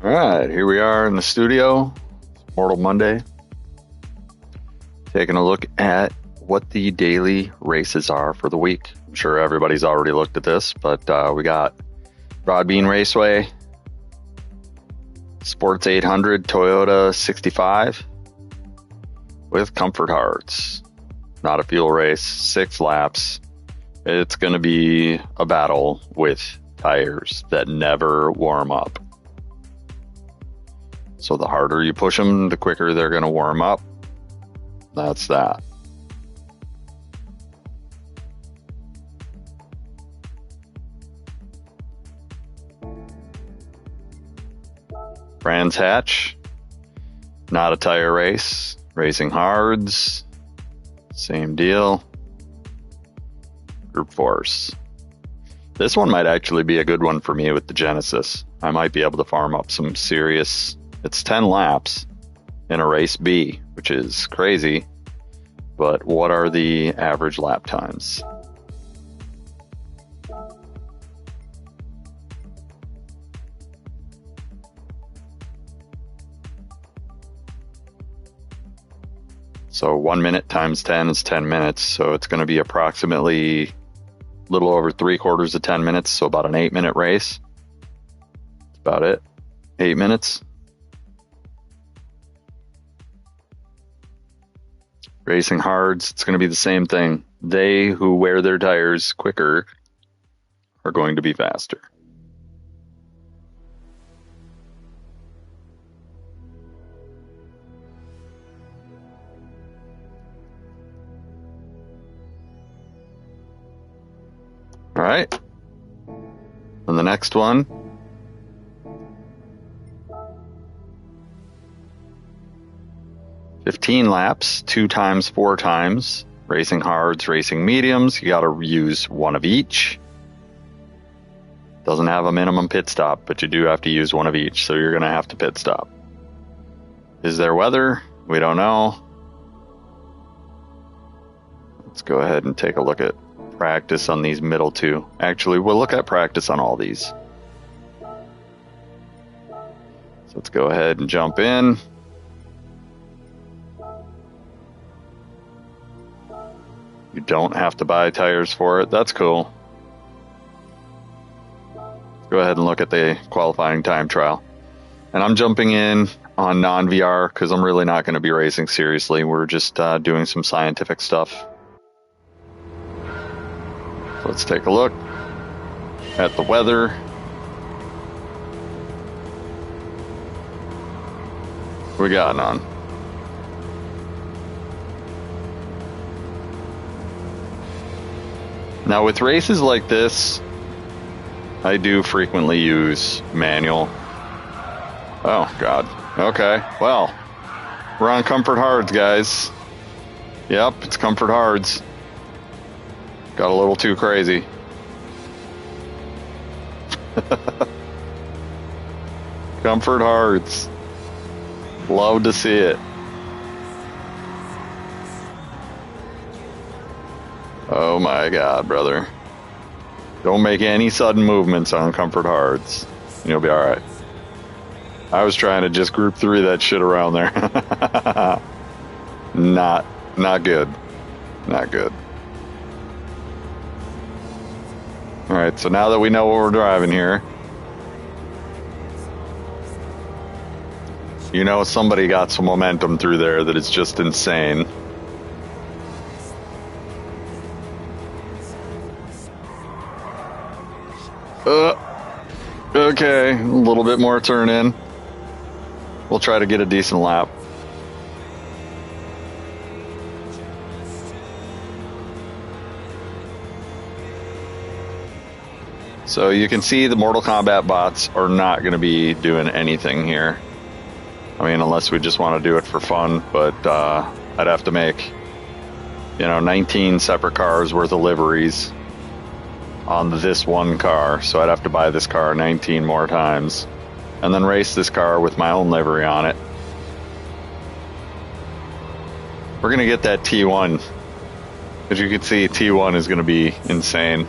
All right, here we are in the studio. It's Mortal Monday. Taking a look at what the daily races are for the week. I'm sure everybody's already looked at this, but we got Broadbean Raceway, Sports 800 Toyota 65 with Comfort Hearts. Not a fuel race, 6 laps. It's going to be a battle with tires that never warm up. So the harder you push them, the quicker they're going to warm up. That's that. Brands Hatch, not a tire race. Racing Hards, same deal. Group Force. This one might actually be a good one for me with the Genesis. I might be able to farm up some serious. It's 10 laps in a race B, which is crazy. But what are the average lap times? So 1 minute times 10 is 10 minutes. So it's going to be approximately a little over 3/4 of 10 minutes. So about an 8-minute race. That's about it. 8 minutes. Racing Hards, it's going to be the same thing. They who wear their tires quicker are going to be faster. All right. And the next one. "15 laps, 2 times, 4 times. Racing Hards, Racing Mediums. You got to use one of each. Doesn't have a minimum pit stop, but you do have to use one of each, so you're going to have to pit stop. Is there weather? We don't know. Let's go ahead and take a look at practice on these middle two. Actually, we'll look at practice on all these. So let's go ahead and jump in. You don't have to buy tires for it. That's cool. Go ahead and look at the qualifying time trial. And I'm jumping in on non-VR because I'm really not going to be racing seriously. We're just doing some scientific stuff. So let's take a look at the weather. We got none. Now with races like this, I do frequently use manual. Oh, God. Okay, well, we're on Comfort Hards, guys. Yep, it's Comfort Hards. Got a little too crazy. Comfort Hards. Love to see it. Oh my God, brother. Don't make any sudden movements on Comfort Hards. You'll be alright. I was trying to just group 3 that shit around there. Not good. Not good. Alright, so now that we know what we're driving here, you know somebody got some momentum through there that is just insane. Okay, a little bit more turn in. We'll try to get a decent lap. So you can see the Mortal Kombat bots are not going to be doing anything here. I mean, unless we just want to do it for fun, but I'd have to make, 19 separate cars worth of liveries on this one car. So I'd have to buy this car 19 more times and then race this car with my own livery on it. We're going to get that T1. As you can see, T1 is going to be insane.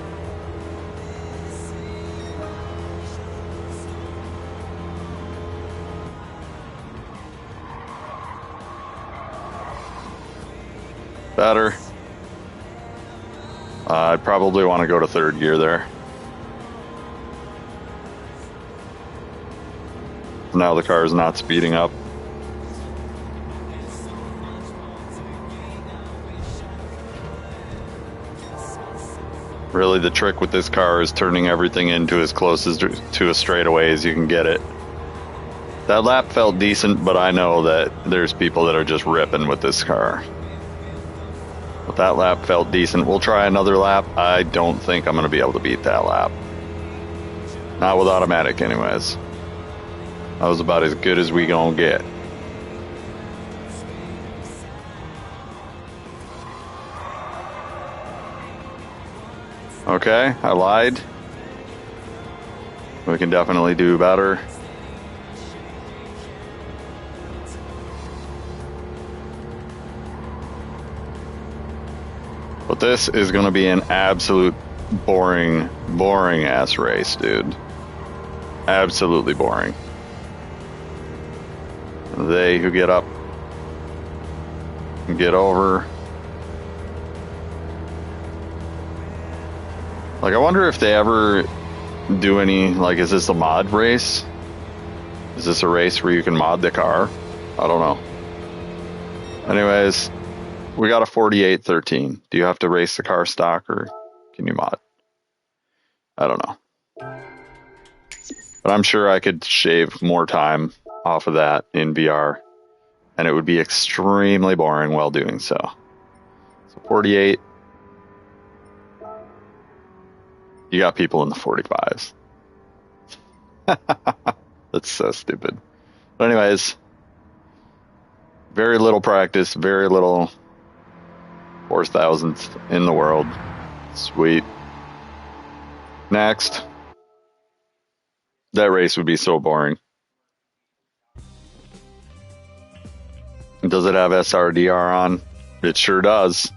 better. I'd probably want to go to third gear there. Now the car is not speeding up. Really, the trick with this car is turning everything into as close as to a straightaway as you can get it. That lap felt decent, but I know that there's people that are just ripping with this car. But that lap felt decent. We'll try another lap. I don't think I'm going to be able to beat that lap. Not with automatic anyways. That was about as good as we gonna get. Okay, I lied. We can definitely do better. But this is going to be an absolute boring ass race, dude. Absolutely boring. They who get up and get over. Like, I wonder if they ever do any, like, is this a mod race? Is this a race where you can mod the car? I don't know. Anyways, we got a 48-13. Do you have to race the car stock or can you mod? I don't know. But I'm sure I could shave more time off of that in VR, and it would be extremely boring while doing so. So 48. You got people in the 45s. That's so stupid. But anyways, very little practice, very little 4,000th in the world. Sweet. Next. That race would be so boring. Does it have SRDR on? It sure does.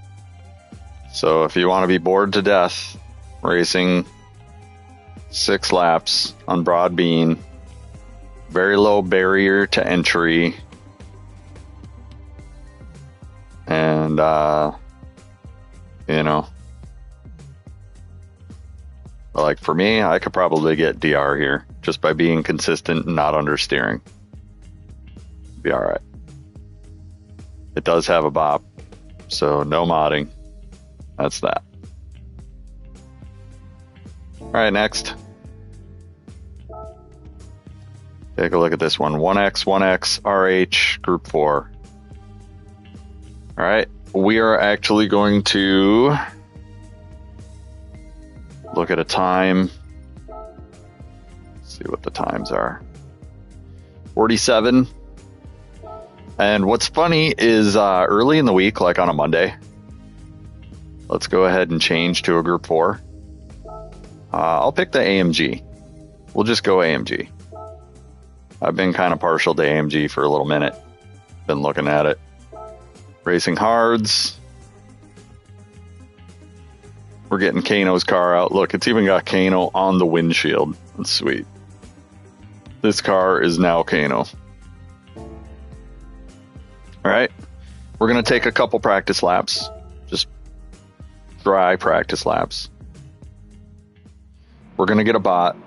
So if you want to be bored to death racing 6 laps on Broad Bean, very low barrier to entry, and you know, like for me, I could probably get DR here just by being consistent and not understeering. Be all right. It does have a bop, so no modding. That's that. All right, next. Take a look at this one. 1X, 1X, RH, Group 4. All right, we are actually going to look at a time. See what the times are. 47. And what's funny is early in the week, like on a Monday, let's go ahead and change to a Group 4. I'll pick the AMG. We'll just go AMG. I've been kind of partial to AMG for a little minute. Been looking at it. Racing Hards. We're getting Kano's car out. Look, it's even got Kano on the windshield. That's sweet. This car is now Kano. All right. We're going to take a couple practice laps. Just dry practice laps. We're going to get a bot.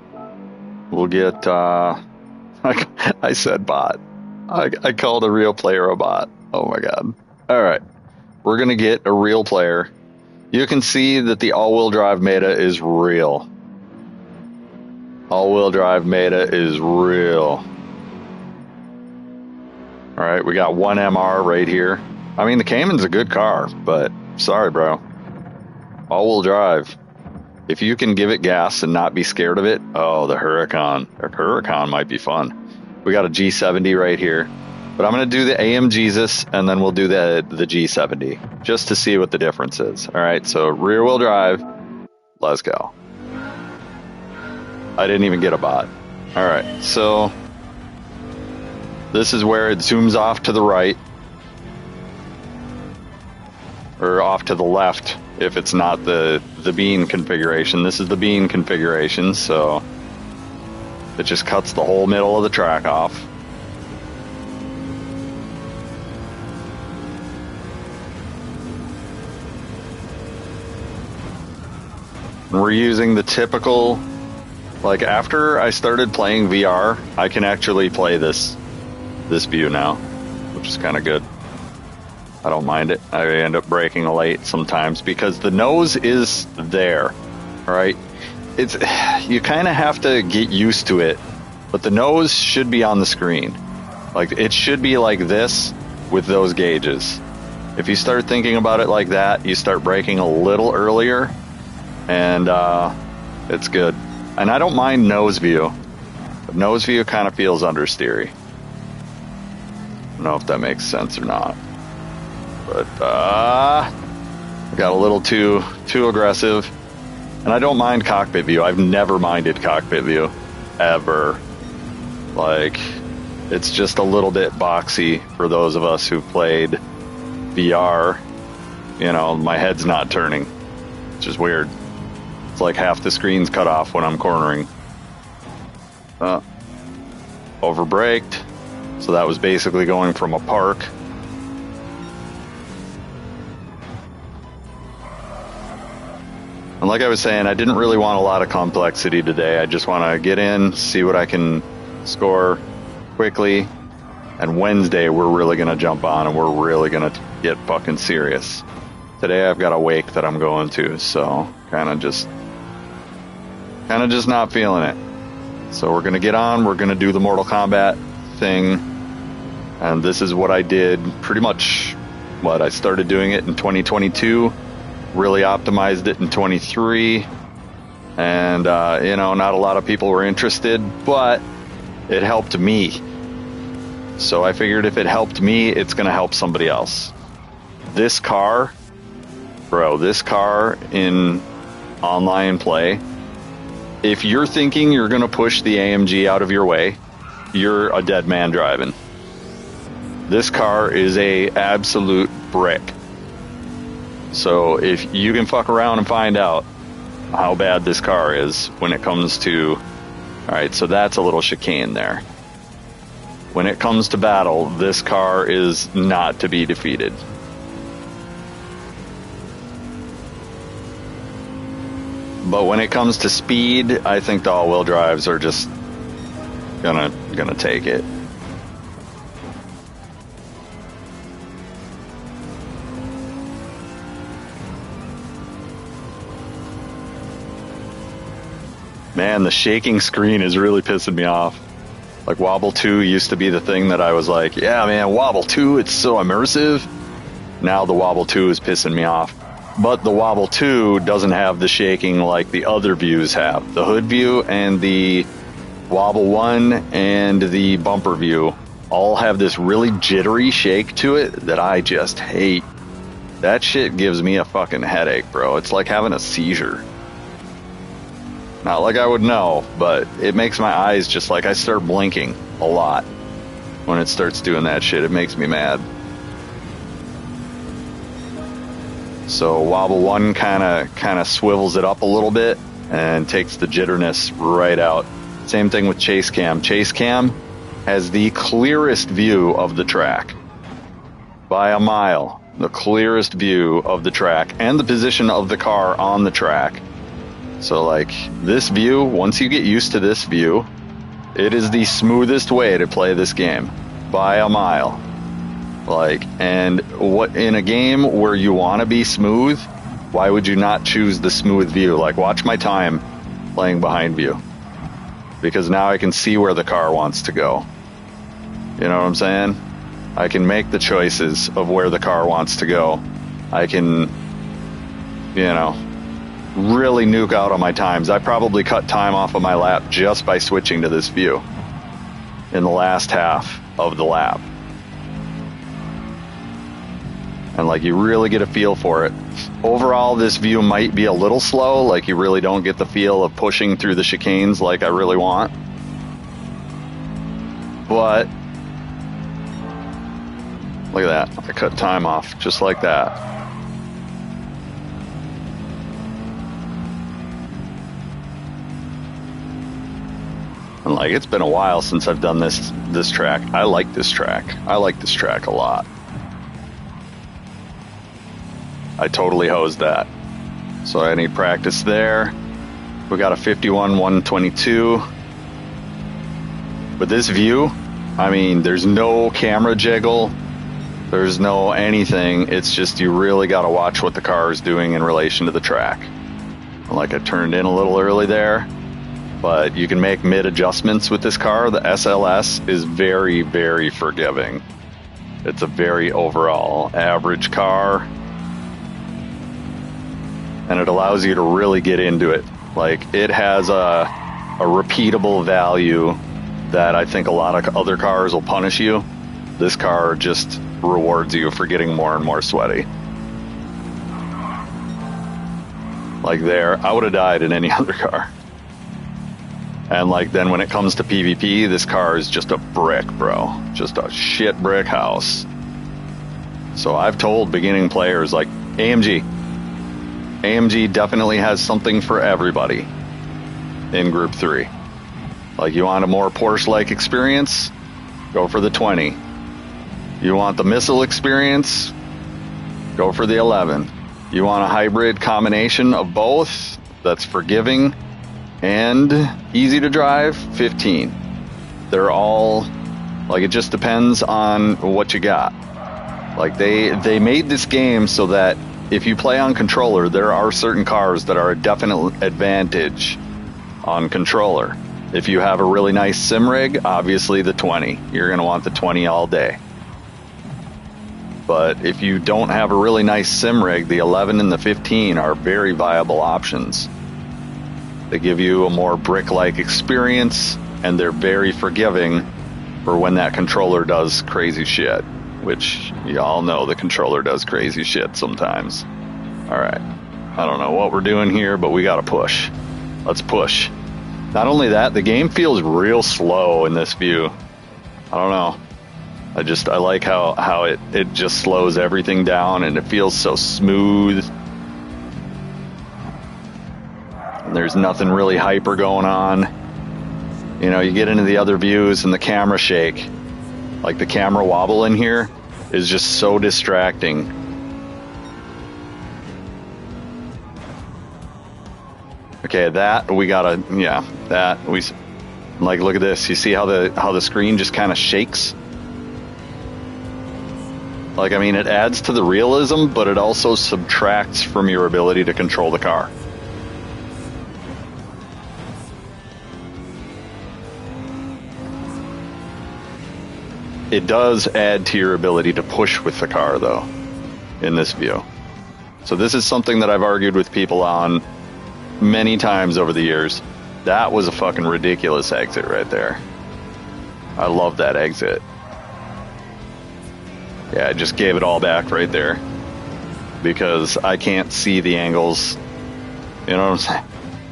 We'll get, I said bot. I called a real player a bot. Oh my God. All right. We're going to get a real player. You can see that the all-wheel drive meta is real. All-wheel drive meta is real. All right. We got 1MR right here. I mean, the Cayman's a good car, but sorry, bro. All-wheel drive. If you can give it gas and not be scared of it, oh, the Huracan. The Huracan might be fun. We got a G70 right here. But I'm going to do the AM Jesus, and then we'll do the G70, just to see what the difference is. All right, so rear-wheel drive. Let's go. I didn't even get a bot. All right, so this is where it zooms off to the right. Or off to the left, if it's not the bean configuration. This is the bean configuration, so it just cuts the whole middle of the track off. And we're using the typical, like after I started playing VR, I can actually play this view now, which is kind of good. I don't mind it. I end up braking late sometimes because the nose is there, right? You kind of have to get used to it, but the nose should be on the screen. Like it should be like this with those gauges. If you start thinking about it like that, you start braking a little earlier, and it's good. And I don't mind nose view, but nose view kind of feels understeery. I don't know if that makes sense or not. But I got a little too aggressive. And I don't mind cockpit view. I've never minded cockpit view. Ever. Like, it's just a little bit boxy for those of us who played VR. You know, my head's not turning. Which is weird. It's like half the screen's cut off when I'm cornering. Overbraked. So that was basically going from a park. And like I was saying, I didn't really want a lot of complexity today. I just want to get in, see what I can score quickly. And Wednesday, we're really going to jump on and we're really going to get fucking serious. Today, I've got a wake that I'm going to, so kind of just not feeling it. So we're going to get on. We're going to do the Mortal Kombat thing. And this is what I did pretty much. I started doing it in 2022. Really optimized it in 23, and not a lot of people were interested, but it helped me. So I figured if it helped me, it's going to help somebody else. This car in online play, if you're thinking you're going to push the AMG out of your way, you're a dead man driving. This car is a absolute brick. So if you can fuck around and find out how bad this car is when it comes to... Alright, so that's a little chicane there. When it comes to battle, this car is not to be defeated. But when it comes to speed, I think the all-wheel drives are just gonna take it. Man, the shaking screen is really pissing me off. Like, Wobble 2 used to be the thing that I was like, yeah, man, Wobble 2, it's so immersive. Now the Wobble 2 is pissing me off. But the Wobble 2 doesn't have the shaking like the other views have. The hood view and the Wobble 1 and the bumper view all have this really jittery shake to it that I just hate. That shit gives me a fucking headache, bro. It's like having a seizure. Not like I would know, but it makes my eyes just like I start blinking a lot when it starts doing that shit. It makes me mad. So Wobble 1 kind of swivels it up a little bit and takes the jitterness right out. Same thing with Chase Cam. Chase Cam has the clearest view of the track by a mile. The clearest view of the track and the position of the car on the track. So, like, this view, once you get used to this view, it is the smoothest way to play this game. By a mile. Like, and what in a game where you want to be smooth, why would you not choose the smooth view? Like, watch my time playing behind view. Because now I can see where the car wants to go. You know what I'm saying? I can make the choices of where the car wants to go. I can, really nuke out on my times. I probably cut time off of my lap just by switching to this view in the last half of the lap. And like, you really get a feel for it. Overall, this view might be a little slow, like you really don't get the feel of pushing through the chicanes like I really want. But look at that, I cut time off just like that. And like, it's been a while since I've done this track. I like this track. I like this track a lot. I totally hosed that. So I need practice there. We got a 51 122. With this view, I mean, there's no camera jiggle. There's no anything. It's just you really got to watch what the car is doing in relation to the track. Like I turned in a little early there, but you can make mid adjustments with this car. The SLS is very, very forgiving. It's a very overall average car, and it allows you to really get into it. Like, it has a repeatable value that I think a lot of other cars will punish you. This car just rewards you for getting more and more sweaty. Like there, I would have died in any other car. And like then when it comes to PvP, this car is just a brick, bro. Just a shit brick house. So I've told beginning players, like, AMG definitely has something for everybody in Group 3. Like, you want a more Porsche-like experience? Go for the 20. You want the missile experience? Go for the 11. You want a hybrid combination of both that's forgiving and easy to drive? 15. They're all, like, it just depends on what you got. Like, they made this game so that if you play on controller, there are certain cars that are a definite advantage on controller. If you have a really nice sim rig, obviously the 20. You're going to want the 20 all day. But if you don't have a really nice sim rig, the 11 and the 15 are very viable options. They give you a more brick-like experience, and they're very forgiving for when that controller does crazy shit, which you all know the controller does crazy shit sometimes. All right. I don't know what we're doing here, but we got to push. Let's push. Not only that, the game feels real slow in this view. I don't know. I like how it just slows everything down, and it feels so smooth. And there's nothing really hyper going on. You know, you get into the other views and the camera shake. Like, the camera wobble in here is just so distracting. Okay, that we gotta, yeah, that we, like, look at this. You see how the screen just kind of shakes? Like, I mean, it adds to the realism, but it also subtracts from your ability to control the car. It does add to your ability to push with the car, though, in this view. So this is something that I've argued with people on many times over the years. That was a fucking ridiculous exit right there. I love that exit. Yeah, I just gave it all back right there because I can't see the angles. You know what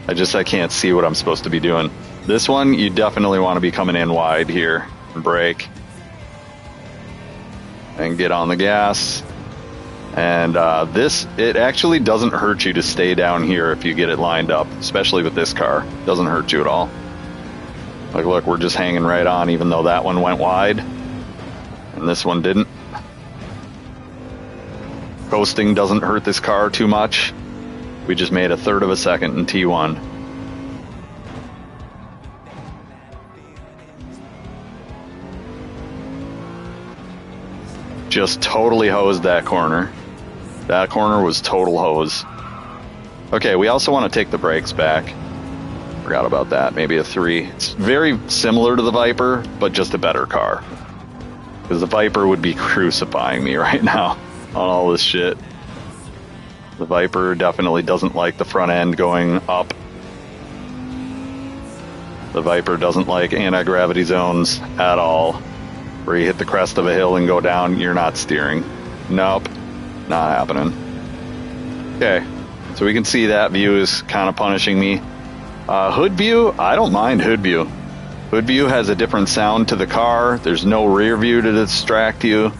I'm saying? I can't see what I'm supposed to be doing. This one, you definitely want to be coming in wide here and brake and get on the gas. And it actually doesn't hurt you to stay down here if you get it lined up, especially with this car. It doesn't hurt you at all. Like, look, we're just hanging right on, even though that one went wide and this one didn't. Coasting doesn't hurt this car too much. We just made a third of a second in T1. Just totally hosed that corner. That corner was total hose. Okay, we also want to take the brakes back. Forgot about that. Maybe a 3. It's very similar to the Viper, but just a better car. Because the Viper would be crucifying me right now on all this shit. The Viper definitely doesn't like the front end going up. The Viper doesn't like anti-gravity zones at all. Where you hit the crest of a hill and go down, you're not steering. Nope, not happening. Okay, so we can see that view is kind of punishing me. Hood view, I don't mind hood view. Hood view has a different sound to the car. There's no rear view to distract you.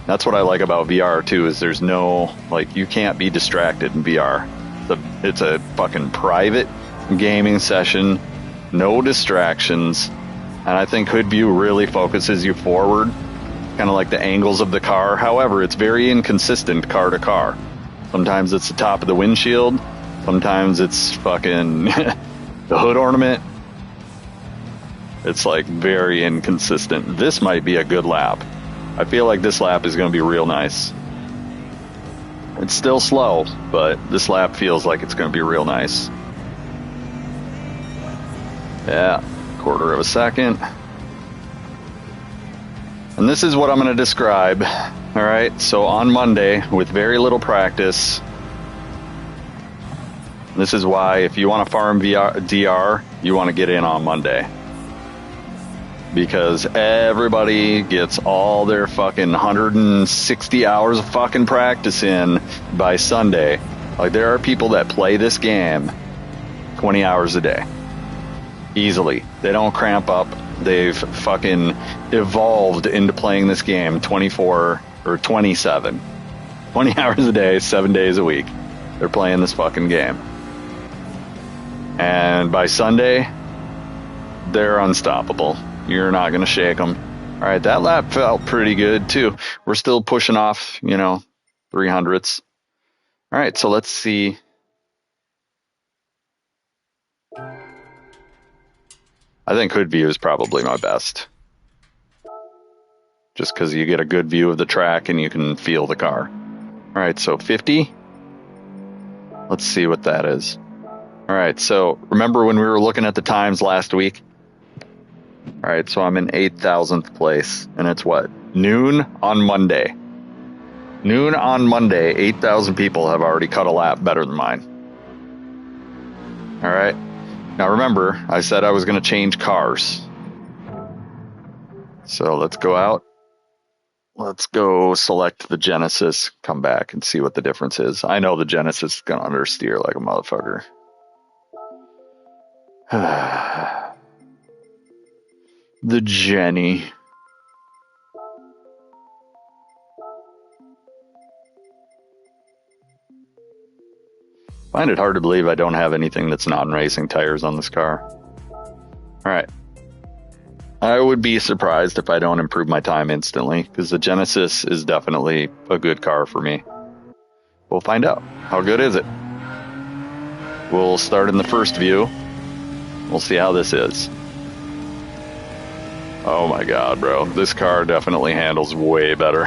That's what I like about VR too, is there's no, like, you can't be distracted in VR. It's a fucking private gaming session, no distractions. And I think hood view really focuses you forward, kind of like the angles of the car. However, it's very inconsistent car to car. Sometimes it's the top of the windshield, Sometimes it's fucking the hood ornament. It's like very inconsistent. This might be a good lap. I feel like this lap is going to be real nice. It's still slow, but this lap feels like it's going to be real nice. Yeah, quarter of a second. And this is what I'm going to describe. All right, so on Monday, with very little practice, this is why if you want to farm DR, you want to get in on Monday. Because everybody gets all their fucking 160 hours of fucking practice in by Sunday. Like, there are people that play this game 20 hours a day. Easily. They don't cramp up. They've fucking evolved into playing this game 24 or 27. 20 hours a day, 7 days a week. They're playing this fucking game. And by Sunday, they're unstoppable. You're not going to shake them. All right, that lap felt pretty good, too. We're still pushing off, 300s. All right, so let's see. I think hood view is probably my best. Just because you get a good view of the track and you can feel the car. All right, so 50. Let's see what that is. All right, so remember when we were looking at the times last week? All right, so I'm in 8,000th place, and it's what? Noon on Monday. Noon on Monday, 8,000 people have already cut a lap better than mine. All right. Now remember, I said I was going to change cars. So let's go out. Let's go select the Genesis, come back and see what the difference is. I know the Genesis is going to understeer like a motherfucker. The Jenny. Find it hard to believe I don't have anything that's non-racing tires on this car. All right. I would be surprised if I don't improve my time instantly, because the Genesis is definitely a good car for me. We'll find out. How good is it? We'll start in the first view. We'll see how this is. Oh my god, bro. This car definitely handles way better.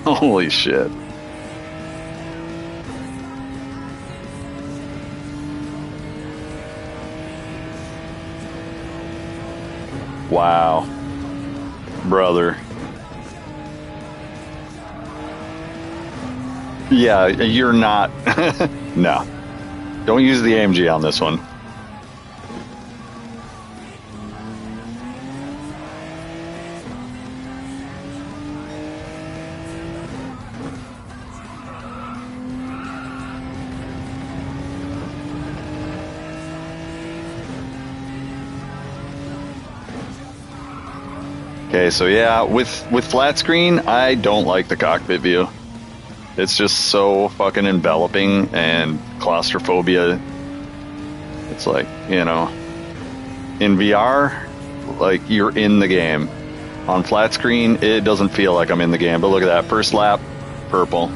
Holy shit. Wow. Brother. Yeah, you're not. No. Don't use the AMG on this one. Okay, so yeah, with flat screen, I don't like the cockpit view. It's just so fucking enveloping and claustrophobia. It's like, in VR, like you're in the game. On flat screen, it doesn't feel like I'm in the game. But look at that, first lap, purple.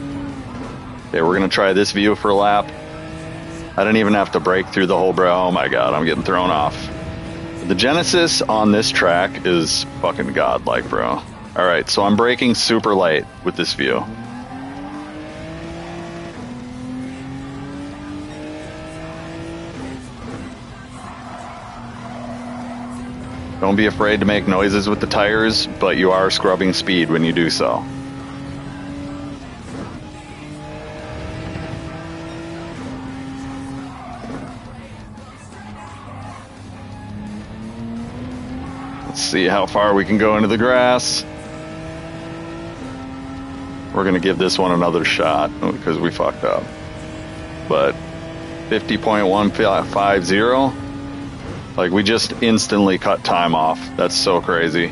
Okay, we're gonna try this view for a lap. I didn't even have to break through the whole bro. Oh my god, I'm getting thrown off. The Genesis on this track is fucking godlike, bro. Alright, so I'm braking super light with this view. Don't be afraid to make noises with the tires, but you are scrubbing speed when you do so. Let's see how far we can go into the grass. We're going to give this one another shot because we fucked up. But 50.150, like we just instantly cut time off. That's so crazy.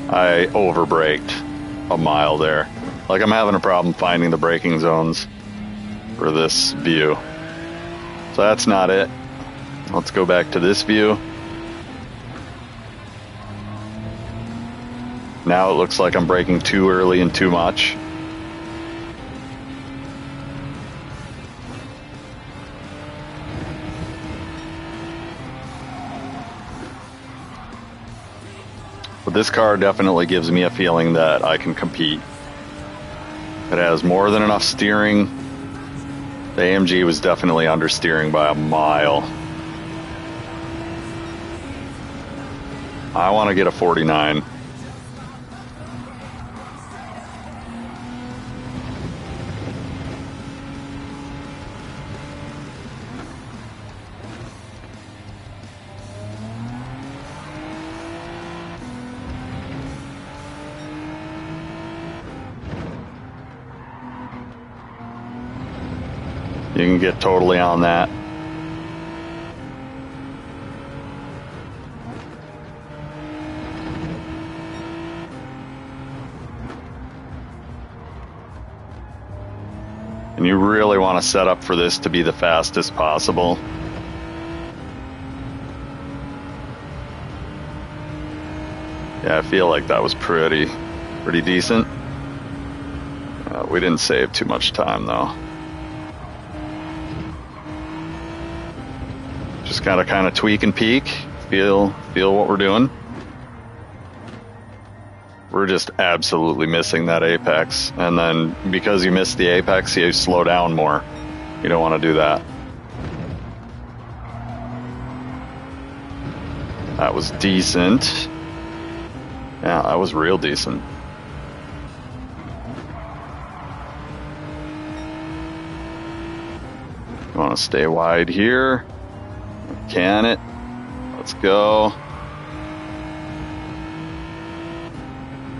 I overbraked a mile there. Like I'm having a problem finding the braking zones for this view. So that's not it. Let's go back to this view. Now it looks like I'm braking too early and too much. But this car definitely gives me a feeling that I can compete. It has more than enough steering. The AMG was definitely understeering by a mile. I want to get a 49. You can get totally on that. And you really want to set up for this to be the fastest possible. Yeah, I feel like that was pretty decent. We didn't save too much time though. Just gotta kind of tweak and peak, feel what we're doing. We're just absolutely missing that apex. And then because you missed the apex, you slow down more. You don't want to do that. That was decent. Yeah, that was real decent. You want to stay wide here. Can it? Let's go.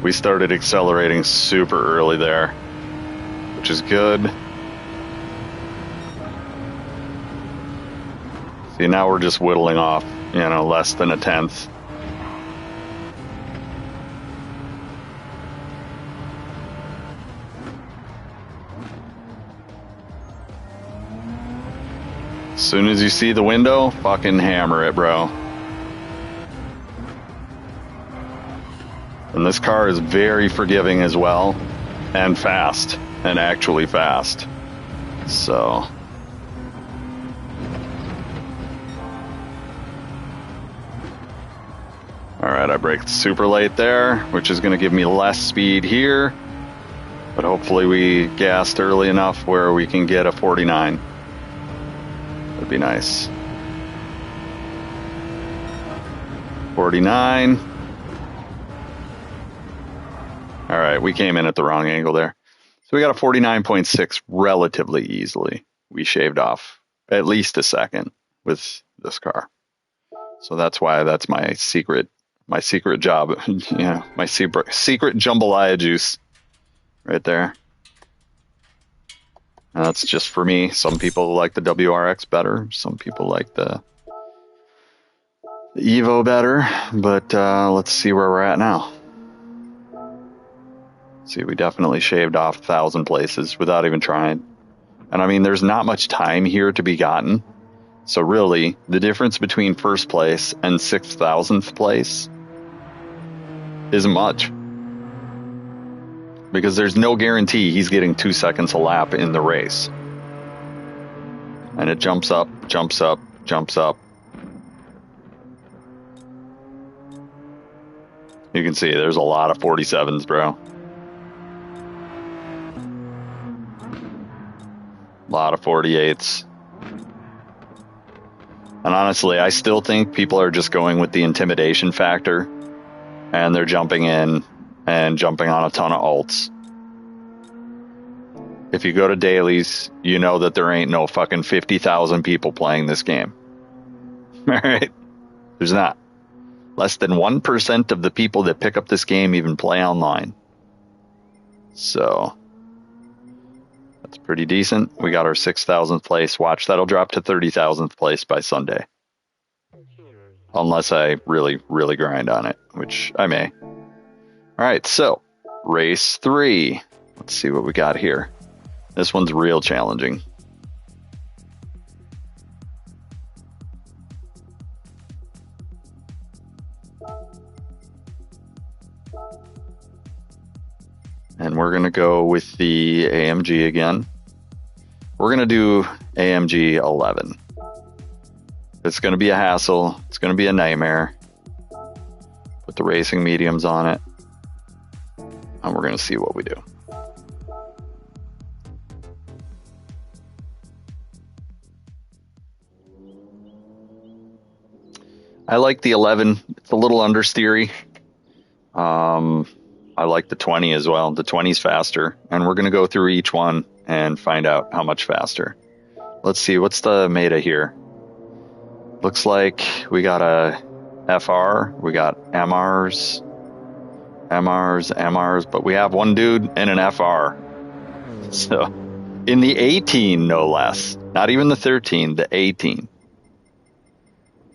We started accelerating super early there, which is good. See, now we're just whittling off, less than a tenth. As soon as you see the window, fucking hammer it, bro. And this car is very forgiving as well, and fast, and actually fast. So. Alright, I braked super late there, which is going to give me less speed here. But hopefully we gassed early enough where we can get a 49. That'd be nice. 49. All right, we came in at the wrong angle there. So we got a 49.6 relatively easily. We shaved off at least a second with this car. So that's why that's my secret job, my secret jambalaya juice right there. And that's just for me. Some people like the WRX better. Some people like the Evo better. But let's see where we're at now. See, we definitely shaved off 1,000 places without even trying. And I mean, there's not much time here to be gotten. So really, the difference between first place and 6,000th place isn't much. Because there's no guarantee he's getting 2 seconds a lap in the race. And it jumps up, jumps up, jumps up. You can see there's a lot of 47s, bro. A lot of 48s. And honestly, I still think people are just going with the intimidation factor. And they're jumping in and jumping on a ton of alts. If you go to dailies, you know that there ain't no fucking 50,000 people playing this game. All right? There's not. Less than 1% of the people that pick up this game even play online. So, that's pretty decent. We got our 6,000th place. Watch, that'll drop to 30,000th place by Sunday. Unless I really, really grind on it, which I may. All right, so race 3. Let's see what we got here. This one's real challenging. going to go with the AMG again. We're going to do AMG 11. It's going to be a hassle. It's going to be a nightmare. Put the racing mediums on it. And we're going to see what we do. I like the 11. It's a little understeery. I like the 20 as well. The 20's faster. And we're going to go through each one and find out how much faster. Let's see. What's the meta here? Looks like we got a FR. We got MRs, but we have one dude in an FR. So in the 18, no less. Not even the 13, the 18.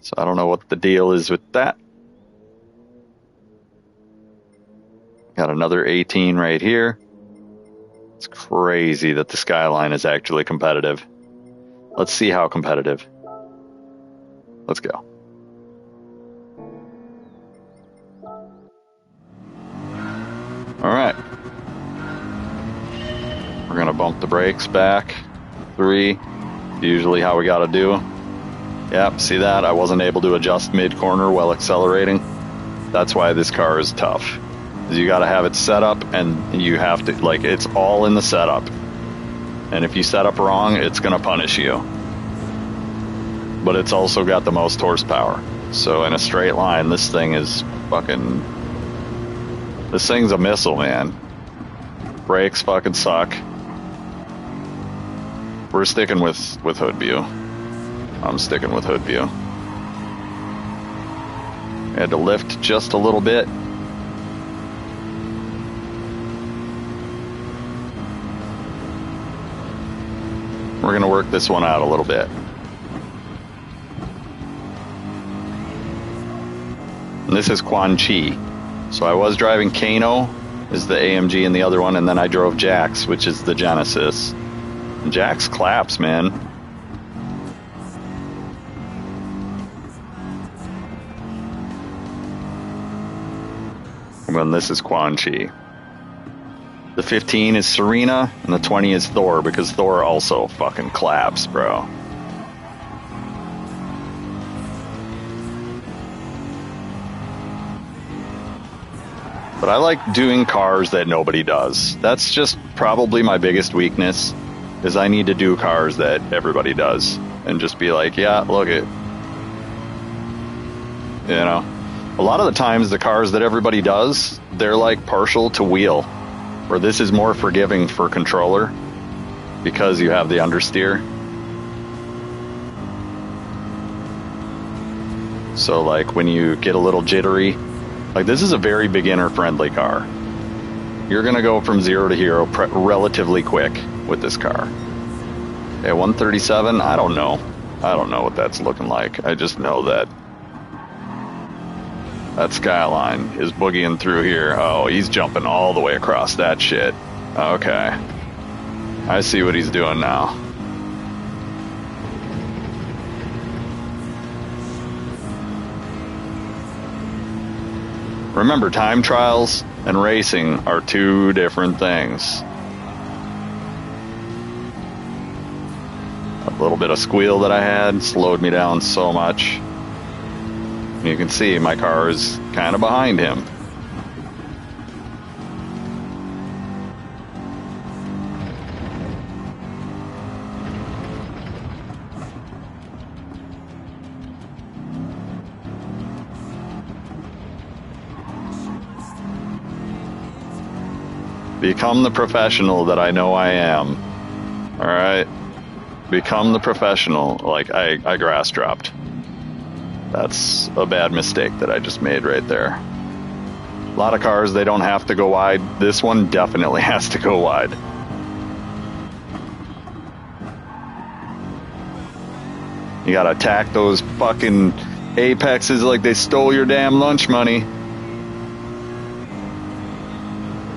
So I don't know what the deal is with that. Got another 18 right here. It's crazy that the Skyline is actually competitive. Let's see how competitive. Let's go. All right. We're going to bump the brakes back. 3. Usually how we got to do. Yep, see that? I wasn't able to adjust mid-corner while accelerating. That's why this car is tough. You got to have it set up, and you have to, like, it's all in the setup. And if you set up wrong, it's going to punish you. But it's also got the most horsepower. So in a straight line, this thing is fucking... This thing's a missile, man. Brakes fucking suck. We're sticking with hood view. I'm sticking with hood view. Had to lift just a little bit. We're going to work this one out a little bit. And this is Quan Chi. So I was driving Kano, is the AMG in the other one, and then I drove Jax, which is the Genesis. And Jax claps, man. And then this is Quan Chi. The 15 is Serena, and the 20 is Thor, because Thor also fucking claps, bro. But I like doing cars that nobody does. That's just probably my biggest weakness, is I need to do cars that everybody does. And just be like, yeah, look it. You know? A lot of the times, the cars that everybody does, they're like partial to wheel. Where this is more forgiving for controller because you have the understeer. So like when you get a little jittery, like this is a very beginner friendly car. You're gonna go from 0 to hero relatively quick with this car. Okay, 137, I don't know what that's looking like. I just know that that Skyline is boogieing through here. Oh, he's jumping all the way across that shit. Okay. I see what he's doing now. Remember, time trials and racing are two different things. A little bit of squeal that I had slowed me down so much. You can see my car is kind of behind him. Become the professional that I know I am. All right? Become the professional. Like, I grass dropped. That's a bad mistake that I just made right there. A lot of cars, they don't have to go wide. This one definitely has to go wide. You gotta attack those fucking apexes like they stole your damn lunch money.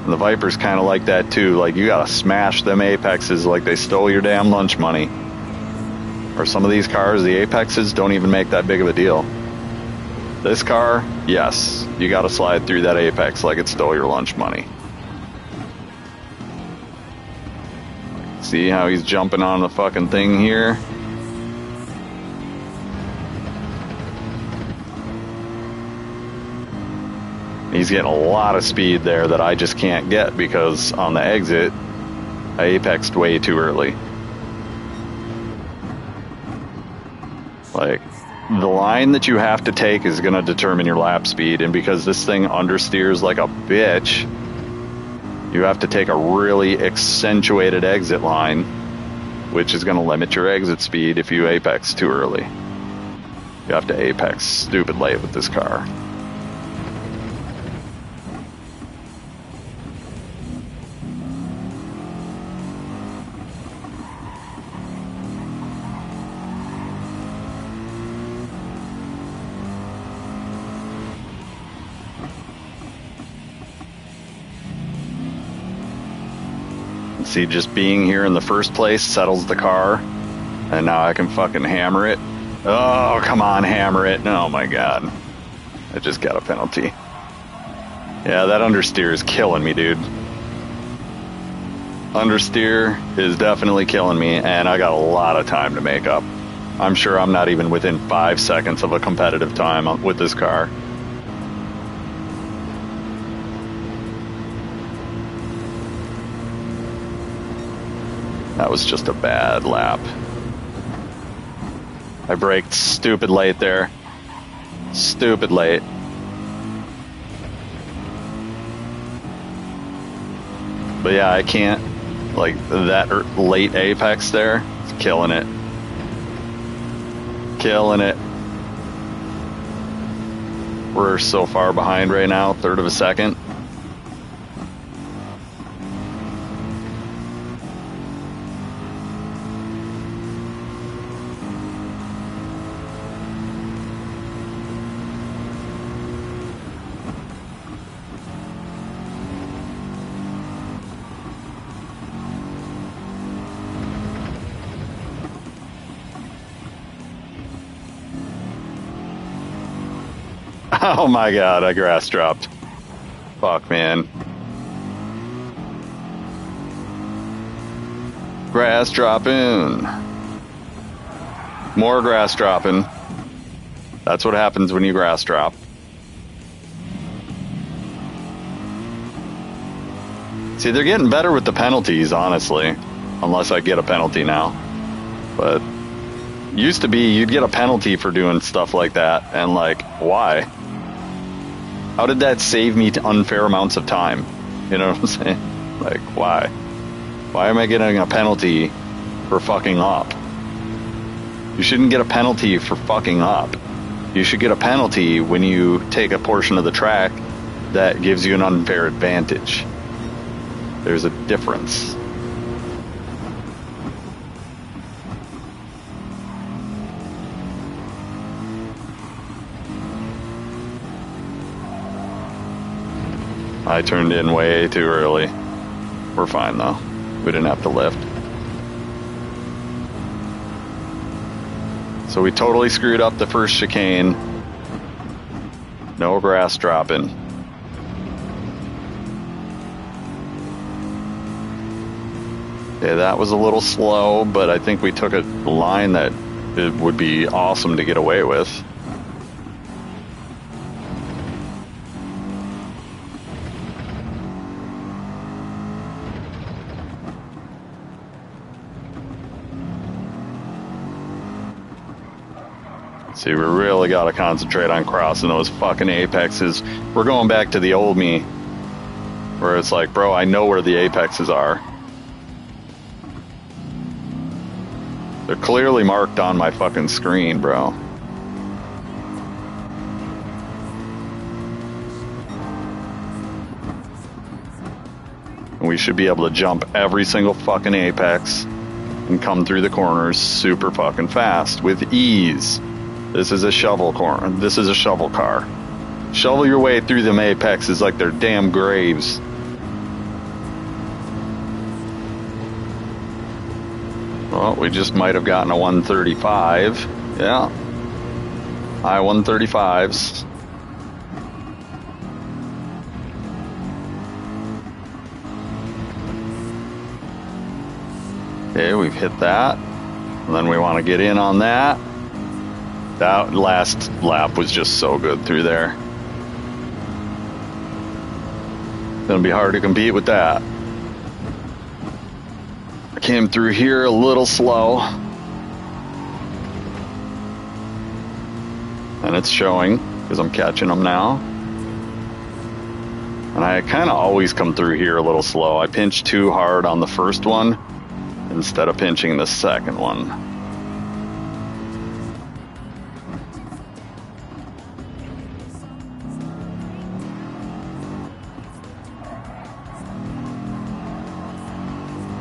And the Viper's kind of like that too. Like, you gotta smash them apexes like they stole your damn lunch money. Or some of these cars, the apexes don't even make that big of a deal. This car, yes, you gotta slide through that apex like it stole your lunch money. See how he's jumping on the fucking thing here? He's getting a lot of speed there that I just can't get because on the exit, I apexed way too early. Like, the line that you have to take is going to determine your lap speed, and because this thing understeers like a bitch, you have to take a really accentuated exit line, which is going to limit your exit speed if you apex too early. You have to apex stupid late with this car. See, just being here in the first place settles the car, and now I can fucking hammer it. Oh, come on, hammer it. Oh my god. I just got a penalty. Yeah, that understeer is killing me, dude. Understeer is definitely killing me, and I got a lot of time to make up. I'm sure I'm not even within 5 seconds of a competitive time with this car. That was just a bad lap. I braked stupid late there. Stupid late. But yeah, I can't, like, that late apex there, it's killing it. Killing it. We're so far behind right now, third of a second. Oh my god, I grass dropped. Fuck, man. Grass dropping. More grass dropping. That's what happens when you grass drop. See, they're getting better with the penalties, honestly. Unless I get a penalty now. But used to be, you'd get a penalty for doing stuff like that. And like, why? How did that save me to unfair amounts of time? You know what I'm saying? Like, why? Why am I getting a penalty for fucking up? You shouldn't get a penalty for fucking up. You should get a penalty when you take a portion of the track that gives you an unfair advantage. There's a difference. I turned in way too early. We're fine though. We didn't have to lift. So we totally screwed up the first chicane. No grass dropping. Yeah, that was a little slow, but I think we took a line that it would be awesome to get away with. See, we really got to concentrate on crossing those fucking apexes. We're going back to the old me, where it's like, bro, I know where the apexes are. They're clearly marked on my fucking screen, bro. And we should be able to jump every single fucking apex and come through the corners super fucking fast with ease. This is a shovel corner. This is a shovel car. Shovel your way through them apexes like they're damn graves. Well, we just might have gotten a 135. Yeah. High 135s. Okay, we've hit that. And then we want to get in on that. That last lap was just so good through there. Gonna be hard to compete with that. I came through here a little slow. And it's showing because I'm catching them now. And I kind of always come through here a little slow. I pinched too hard on the first one instead of pinching the second one.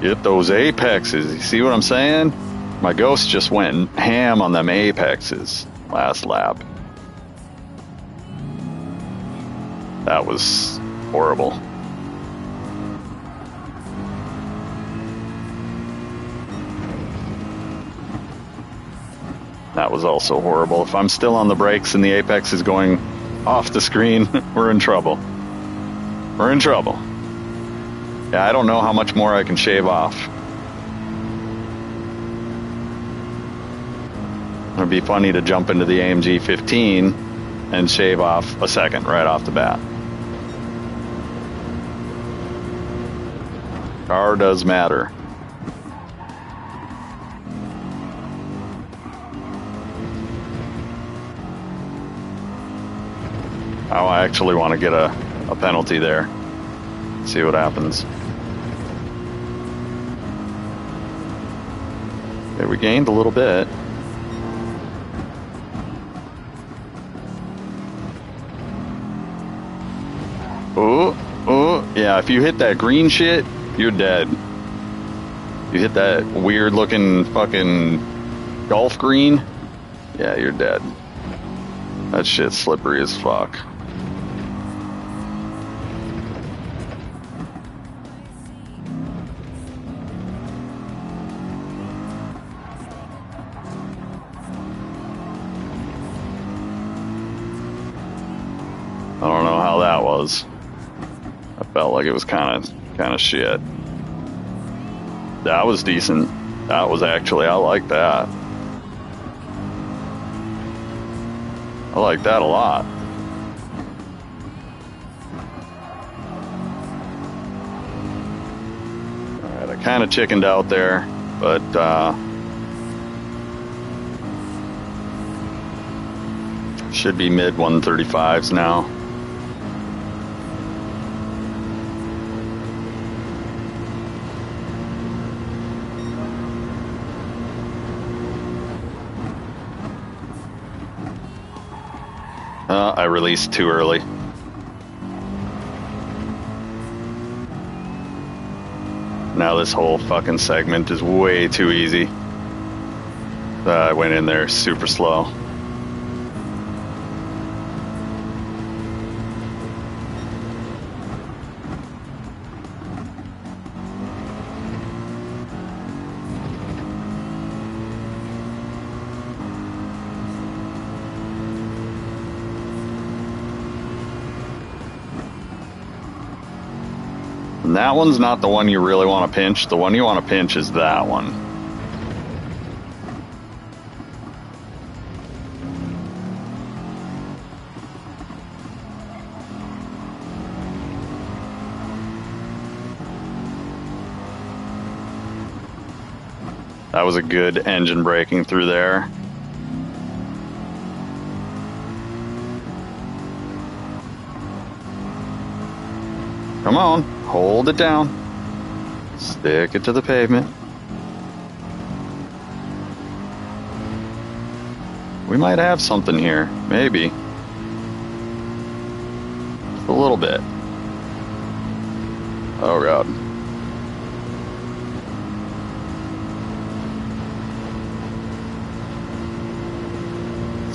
Get those apexes. You see what I'm saying? My Ghost just went ham on them apexes last lap. That was horrible. That was also horrible. If I'm still on the brakes and the apex is going off the screen, we're in trouble. We're in trouble. Yeah, I don't know how much more I can shave off. It'd be funny to jump into the AMG 15 and shave off a second right off the bat. Car does matter. Oh, I actually want to get a penalty there. See what happens. Okay, we gained a little bit. Oh, yeah, if you hit that green shit, you're dead. You hit that weird looking fucking golf green, yeah, you're dead. That shit's slippery as fuck. I don't know how that was. I felt like it was kind of shit. That was decent. That was actually, I like that. I like that a lot. Alright, I kind of chickened out there, but should be mid 135s now. I released too early. Now this whole fucking segment is way too easy. I went in there super slow. And that one's not the one you really want to pinch. The one you want to pinch is that one. That was a good engine braking through there. Come on, hold it down. Stick it to the pavement. We might have something here, maybe. Just a little bit. Oh God.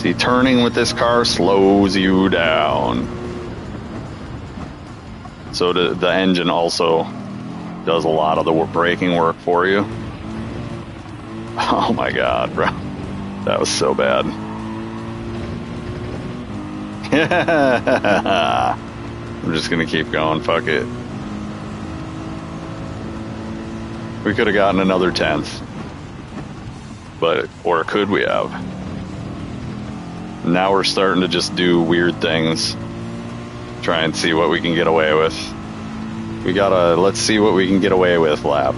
See, turning with this car slows you down. So the engine also does a lot of the braking work for you. Oh my God, bro. That was so bad. I'm just gonna keep going, fuck it. We could have gotten another 10th. But, or could we have? Now we're starting to just do weird things. Try and see what we can get away with. Let's see what we can get away with, lap.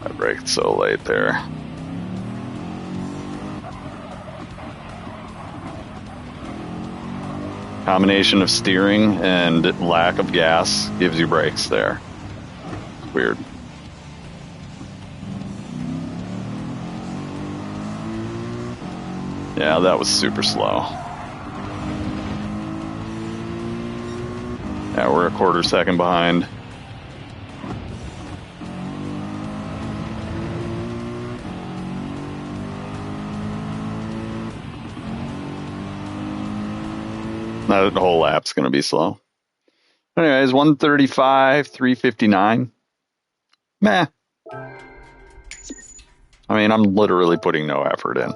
I braked so late there. Combination of steering and lack of gas gives you brakes there. It's weird. Yeah, that was super slow. Yeah, we're a quarter second behind. That whole lap's going to be slow. Anyways, 135, 359. Meh. I mean, I'm literally putting no effort in.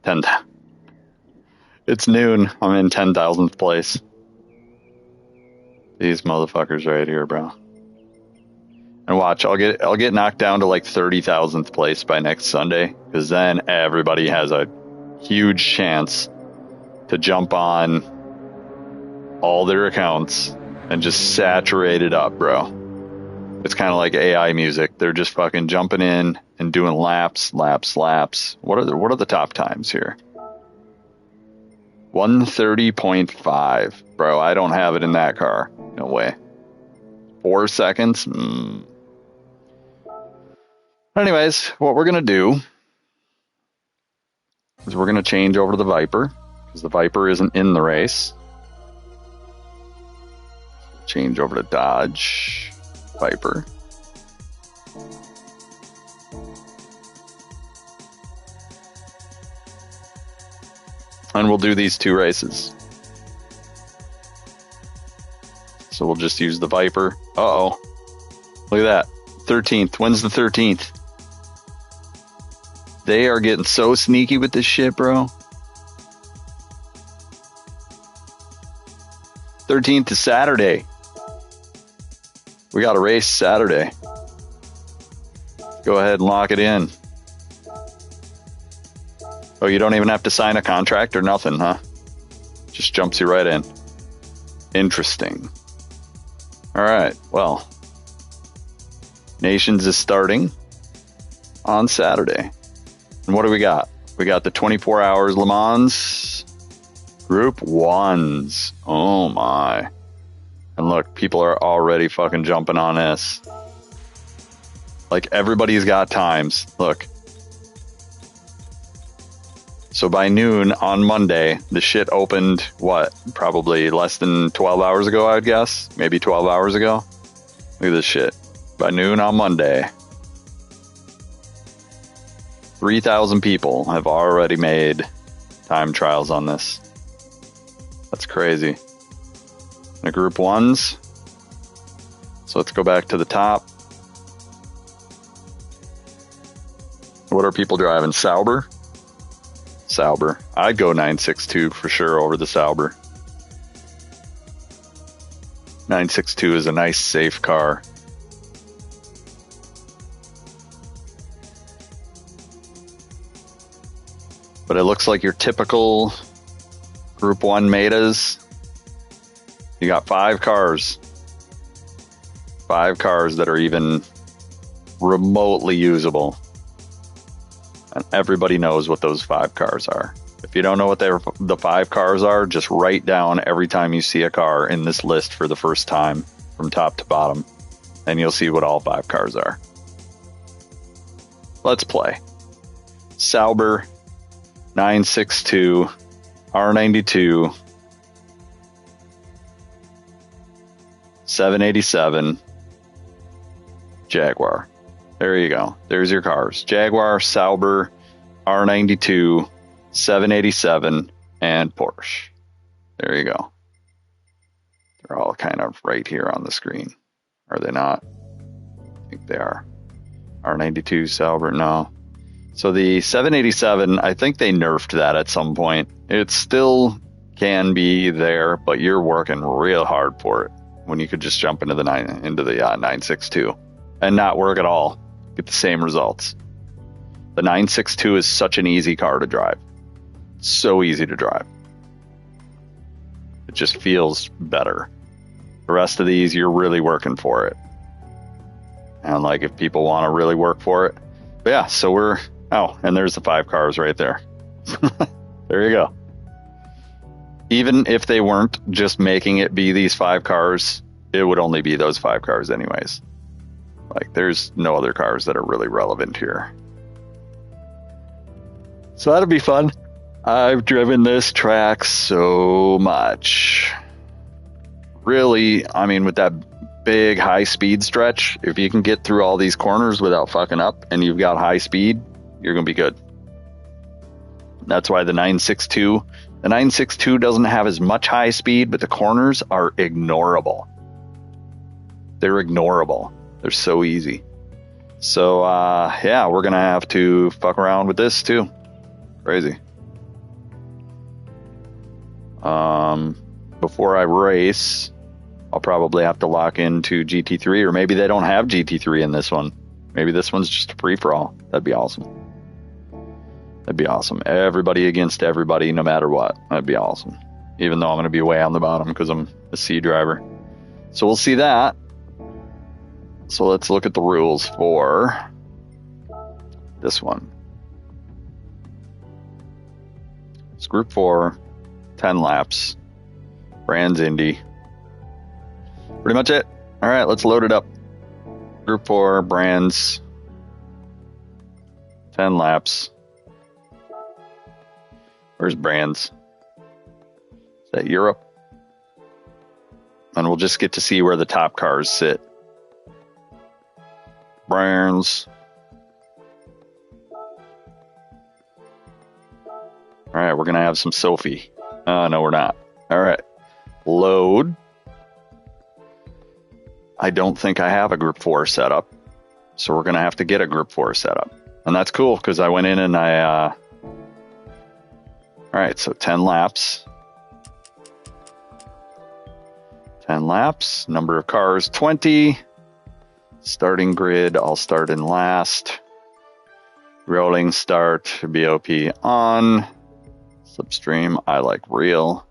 10. It's noon. I'm in 10,000th place. These motherfuckers right here, bro. And watch, I'll get knocked down to like 30,000th place by next Sunday, because then everybody has a huge chance to jump on all their accounts and just saturate it up, bro. It's kind of like AI music. They're just fucking jumping in and doing laps. What are the top times here? 130.5, bro. I don't have it in that car. No way. 4 seconds. Anyways, what we're going to do is we're going to change over to the Viper, because the Viper isn't in the race. Change over to Dodge Viper. And we'll do these 2 races. So we'll just use the Viper. Uh-oh. Look at that. 13th. When's the 13th? They are getting so sneaky with this shit, bro. 13th is Saturday. We got a race Saturday. Go ahead and lock it in. Oh, you don't even have to sign a contract or nothing, huh? Just jumps you right in. Interesting. All right, well. Nations is starting on Saturday. And what do we got? We got the 24 Hours Le Mans Group 1s. Oh my. And look, people are already fucking jumping on this. Like, everybody's got times. Look. So by noon on Monday, the shit opened, what? Probably less than 12 hours ago, I would guess. Maybe 12 hours ago. Look at this shit. By noon on Monday, 3,000 people have already made time trials on this. That's crazy. The Group 1s. So let's go back to the top. What are people driving? Sauber? Sauber. I'd go 962 for sure over the Sauber. 962 is a nice, safe car. But it looks like your typical Group 1 Metas. You got 5 cars. 5 cars that are even remotely usable. And everybody knows what those 5 cars are. If you don't know what the 5 cars are, just write down every time you see a car in this list for the first time from top to bottom, and you'll see what all 5 cars are. Let's play. Sauber 962 R92 787 Jaguar. There you go. There's your cars. Jaguar, Sauber, R92, 787, and Porsche. There you go. They're all kind of right here on the screen. Are they not? I think they are. R92, Sauber, no. So the 787, I think they nerfed that at some point. It still can be there, but you're working real hard for it when you could just jump into the 962 and not work at all, get the same results. The 962 is such an easy car to drive. So easy to drive. It just feels better. The rest of these, you're really working for it. And like if people want to really work for it. But yeah, so we're, oh, and there's the 5 cars right there. There you go. Even if they weren't just making it be these 5 cars, it would only be those 5 cars anyways. Like there's no other cars that are really relevant here. So that'll be fun. I've driven this track so much. Really, I mean, with that big high speed stretch, if you can get through all these corners without fucking up and you've got high speed, you're going to be good. That's why the 962 doesn't have as much high speed, but the corners are ignorable. They're ignorable. They're so easy. So, yeah, we're going to have to fuck around with this too. Crazy. Before I race, I'll probably have to lock into GT3, or maybe they don't have GT3 in this one. Maybe this one's just a free-for-all. That'd be awesome. That'd be awesome. Everybody against everybody, no matter what. That'd be awesome. Even though I'm going to be way on the bottom because I'm a C driver. So we'll see that. So let's look at the rules for this one. It's Group 4, 10 laps, Brands Indy. Pretty much it. All right, let's load it up. Group 4, Brands, 10 laps. Where's Brands? Is that Europe? And we'll just get to see where the top cars sit. Brands. All right, we're going to have some Sophie. No, we're not. All right. Load. I don't think I have a Group 4 setup, so we're going to have to get a Group 4 setup. And that's cool because I went in and all right, so 10 laps. 10 laps. Number of cars, 20. Starting grid, I'll start in last. Rolling start, BOP on. Slipstream, I like real.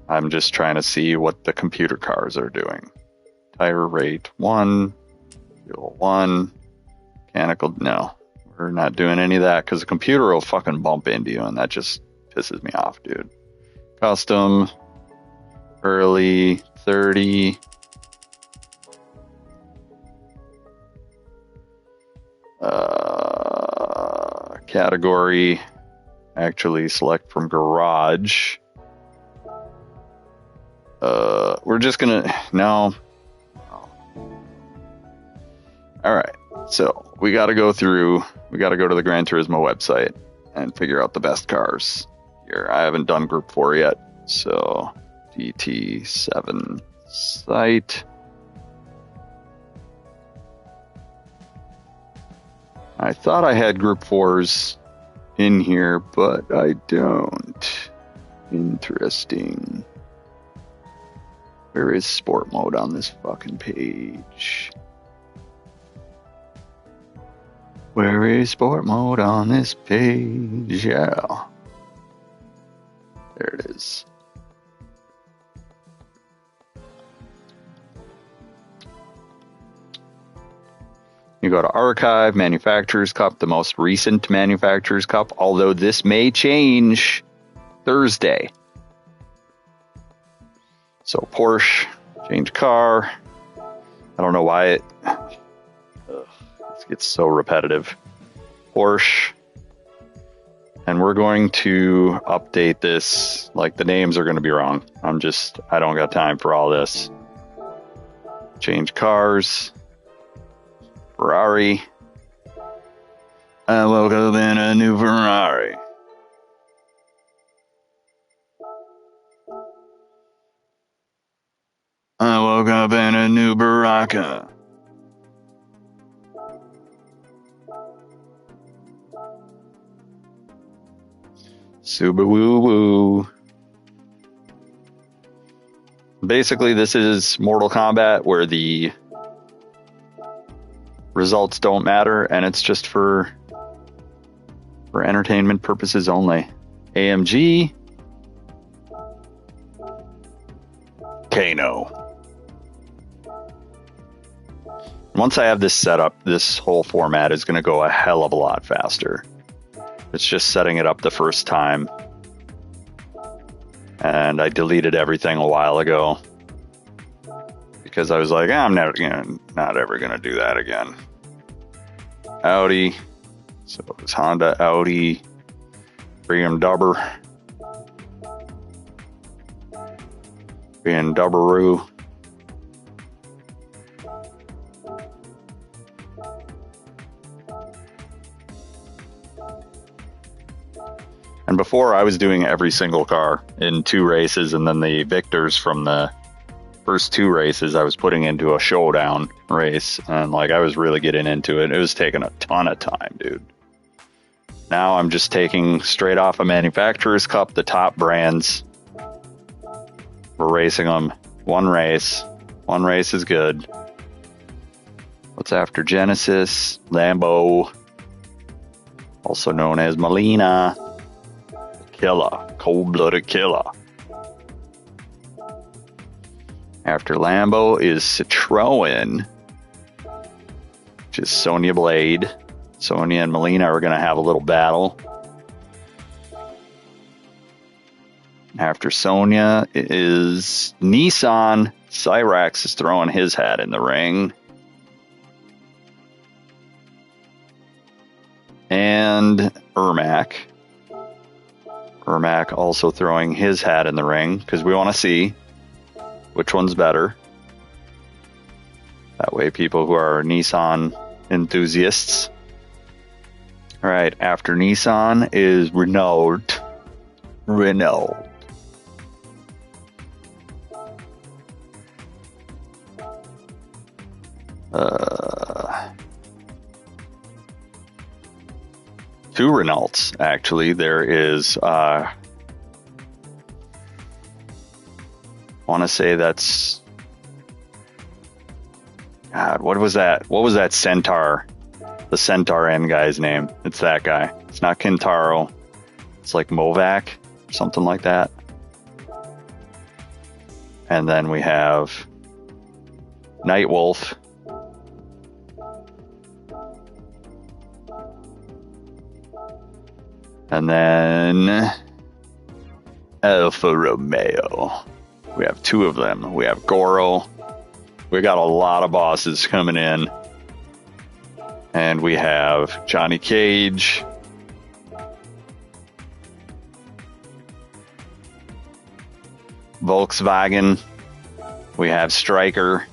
I'm just trying to see what the computer cars are doing. Tire rate 1. Fuel 1. Mechanical, no. We're not doing any of that because the computer will fucking bump into you and that just pisses me off, dude. Custom. Early 30. Category. Actually select from garage. We're just gonna no. All right, so we got to go through. We got to go to the Gran Turismo website and figure out the best cars here. I haven't done Group 4 yet, so GT7 site. I thought I had Group 4s in here, but I don't. Interesting. Where is sport mode on this fucking page? Where is sport mode on this page? Yeah. There it is. You go to Archive, Manufacturers Cup, the most recent Manufacturers Cup, although this may change Thursday. So Porsche, change car. I don't know why it gets so repetitive. Porsche. And we're going to update this. Like the names are going to be wrong. I don't got time for all this. Change cars. Ferrari. I woke up in a new Ferrari. I woke up in a new Baraka. Subaru woo. Basically, this is Mortal Kombat where the results don't matter, and it's just for entertainment purposes only. AMG. Kano. Once I have this set up, this whole format is going to go a hell of a lot faster. It's just setting it up the first time. And I deleted everything a while ago because I was like, I'm not ever going to do that again. Audi. So it's Honda, Audi, BMW, BMW. And before, I was doing every single car in 2 races, and then the victors from the first 2 races I was putting into a showdown race, and like I was really getting into it. It was taking a ton of time, dude. Now I'm just taking straight off a manufacturer's cup, the top brands. We're racing them 1 race. 1 race is good. What's after Genesis? Lambo, also known as Molina. Killer, cold-blooded killer. After Lambo is Citroen, which is Sonya Blade. Sonya and Molina are going to have a little battle. After Sonya is Nissan. Cyrax is throwing his hat in the ring. And Ermac. Ermac also throwing his hat in the ring because we want to see which one's better. That way people who are Nissan enthusiasts. All right, after Nissan is Renault. Two Renaults, actually. There is, I want to say that's, God, what was that? What was that Centaur? The Centaur N guy's name. It's that guy. It's not Kintaro. It's like Movac, something like that. And then we have Nightwolf. And then Alfa Romeo. We have 2 of them. We have Goro. We got a lot of bosses coming in. And we have Johnny Cage. Volkswagen. We have Stryker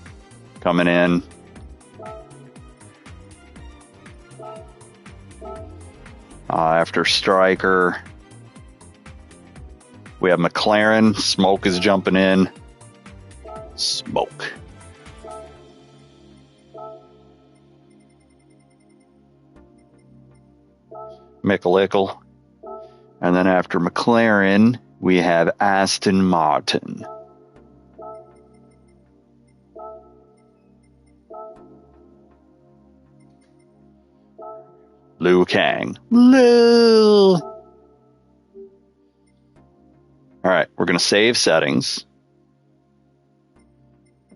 coming in. After Stryker, we have McLaren. Smoke is jumping in. Smoke. Michael. And then after McLaren, we have Aston Martin. Liu Kang. Liu. All right, we're going to save settings.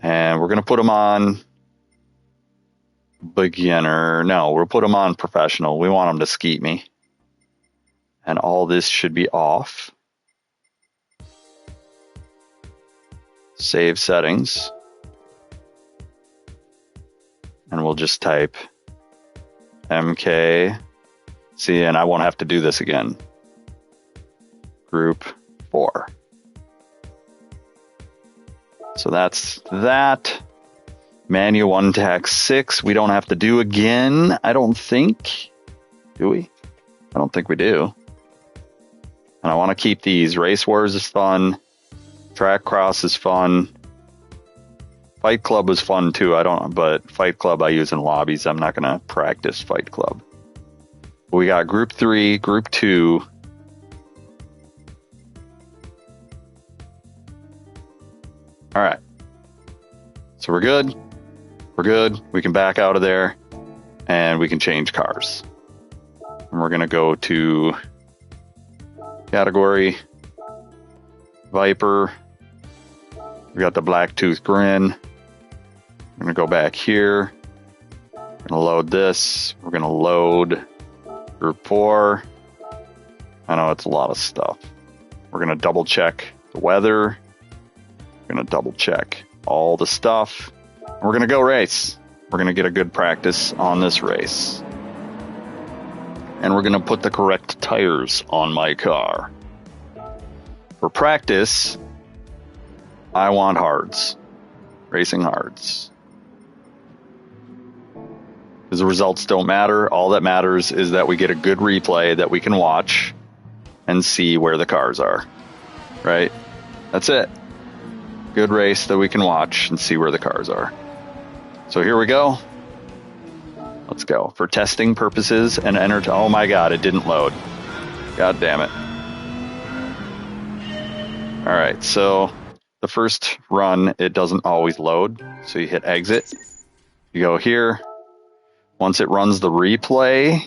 And we're going to put them on beginner. No, we'll put them on professional. We want them to skeet me. And all this should be off. Save settings. And we'll just type MK. See, and I won't have to do this again. Group 4. So that's that. Manu 1 tax 6. We don't have to do again, I don't think. Do we? I don't think we do. And I want to keep these. Race Wars is fun. Track Cross is fun. Fight Club was fun too. But Fight Club I use in lobbies. I'm not going to practice Fight Club. We got Group 3, Group 2. All right. So we're good. We're good. We can back out of there and we can change cars. And we're going to go to category Viper. We got the Blacktooth Grin. I'm going to go back here. We're going to load this. We're going to load Group 4. I know it's a lot of stuff. We're going to double check the weather. We're going to double check all the stuff. We're going to go race. We're going to get a good practice on this race. And we're going to put the correct tires on my car. For practice, I want hards. Racing hards. Because the results don't matter. All that matters is that we get a good replay that we can watch and see where the cars are. Right? That's it. Good race that we can watch and see where the cars are. So here we go. Let's go. For testing purposes and oh my god, it didn't load. God damn it. Alright, so the first run, it doesn't always load. So you hit exit. You go here. Once it runs the replay,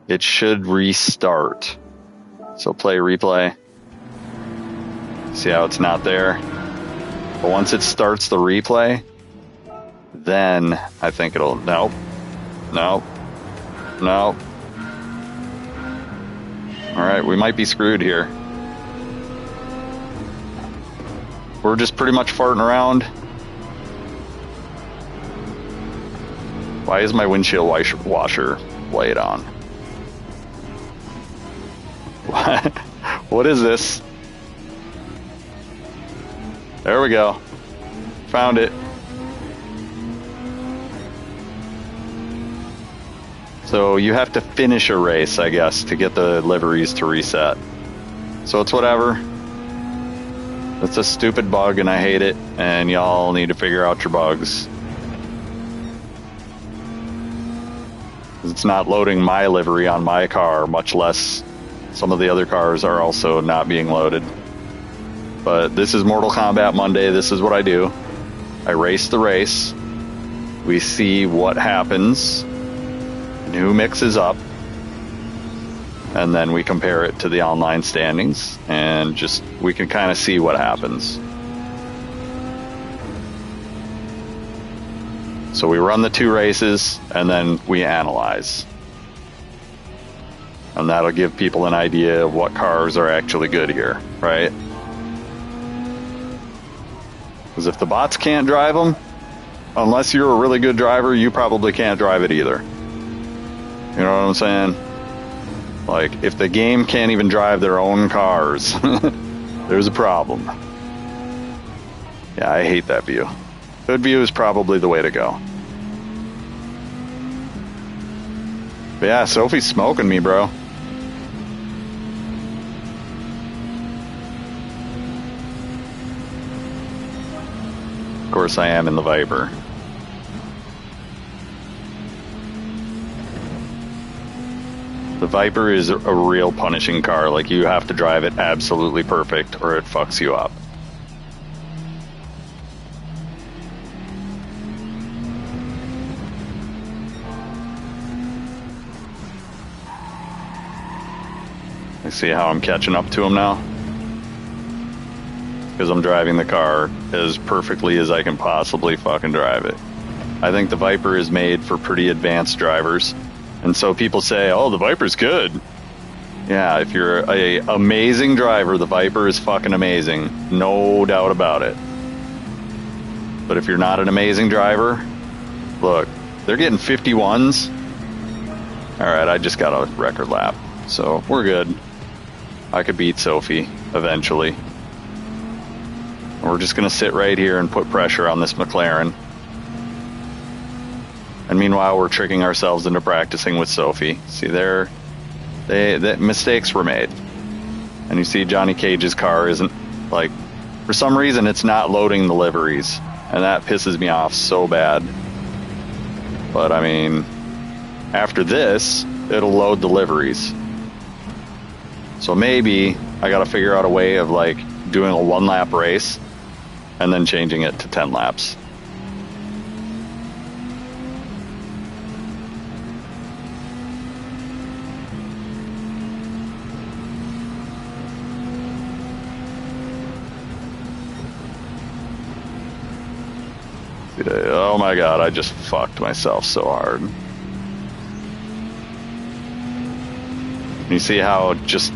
it should restart. So play replay. See how it's not there? But once it starts the replay, then I think it'll... Nope. Nope. Nope. Alright, we might be screwed here. We're just pretty much farting around. Why is my windshield washer blade on? What? What is this? There we go. Found it. So you have to finish a race, I guess, to get the liveries to reset. So it's whatever. It's a stupid bug and I hate it, and y'all need to figure out your bugs. It's not loading my livery on my car, much less some of the other cars are also not being loaded. But this is Mortal Kombat Monday. This is what I do. I race the race. We see what happens and who mixes up. And then we compare it to the online standings and just we can kind of see what happens. So we run the 2 races and then we analyze. And that'll give people an idea of what cars are actually good here, right? Because if the bots can't drive them, unless you're a really good driver, you probably can't drive it either. You know what I'm saying? Like, if the game can't even drive their own cars, there's a problem. Yeah, I hate that view. Hood view is probably the way to go. But yeah, Sophie's smoking me, bro. Of course I am in the Viper. The Viper is a real punishing car. Like, you have to drive it absolutely perfect or it fucks you up. I see how I'm catching up to him now. Because I'm driving the car as perfectly as I can possibly fucking drive it. I think the Viper is made for pretty advanced drivers. And so people say, oh, the Viper's good. Yeah, if you're an amazing driver, the Viper is fucking amazing. No doubt about it. But if you're not an amazing driver, look, they're getting 51s. Alright, I just got a record lap. So we're good. I could beat Sophie eventually. We're just going to sit right here and put pressure on this McLaren. And meanwhile, we're tricking ourselves into practicing with Sophie. See, the mistakes were made. And you see Johnny Cage's car isn't, like, for some reason, it's not loading the liveries. And that pisses me off so bad. But, I mean, after this, it'll load the liveries. So maybe I got to figure out a way of, like, doing a 1-lap race and then changing it to 10 laps. Oh my god, I just fucked myself so hard. You see how just...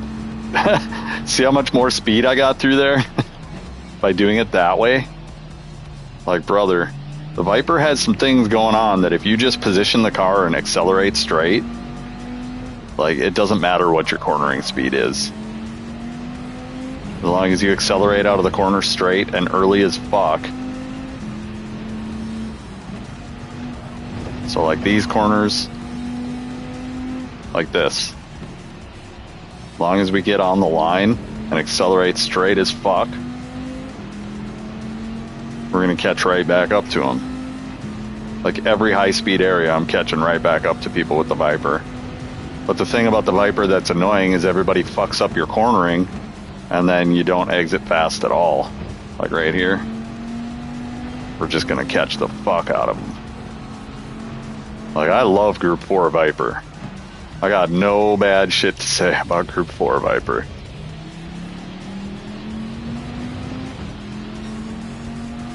see how much more speed I got through there? By doing it that way? Like, brother, the Viper has some things going on that if you just position the car and accelerate straight, like, it doesn't matter what your cornering speed is. As long as you accelerate out of the corner straight and early as fuck. So like these corners, like this. As long as we get on the line and accelerate straight as fuck, we're going to catch right back up to them. Like every high-speed area, I'm catching right back up to people with the Viper. But the thing about the Viper that's annoying is everybody fucks up your cornering, and then you don't exit fast at all. Like right here. We're just going to catch the fuck out of them. Like, I love Group 4 Viper. I got no bad shit to say about Group 4 Viper.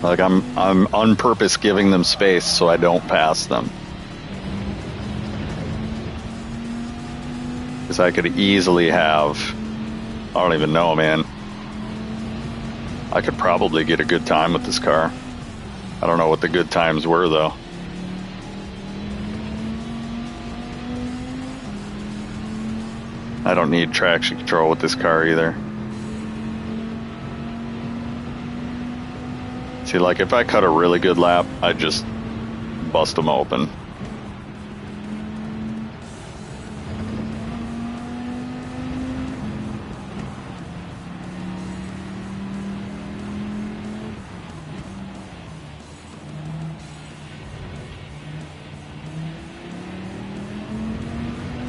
Like, I'm on purpose giving them space so I don't pass them. Because I could easily have... I don't even know, man. I could probably get a good time with this car. I don't know what the good times were, though. I don't need traction control with this car either. See, like if I cut a really good lap, I'd just bust them open.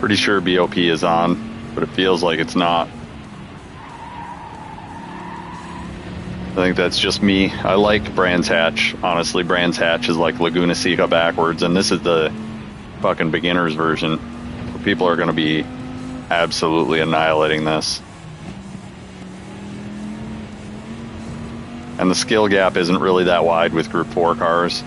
Pretty sure BOP is on, but it feels like it's not. I think that's just me. I like Brands Hatch. Honestly, Brands Hatch is like Laguna Seca backwards, and this is the fucking beginner's version. People are going to be absolutely annihilating this. And the skill gap isn't really that wide with Group 4 cars.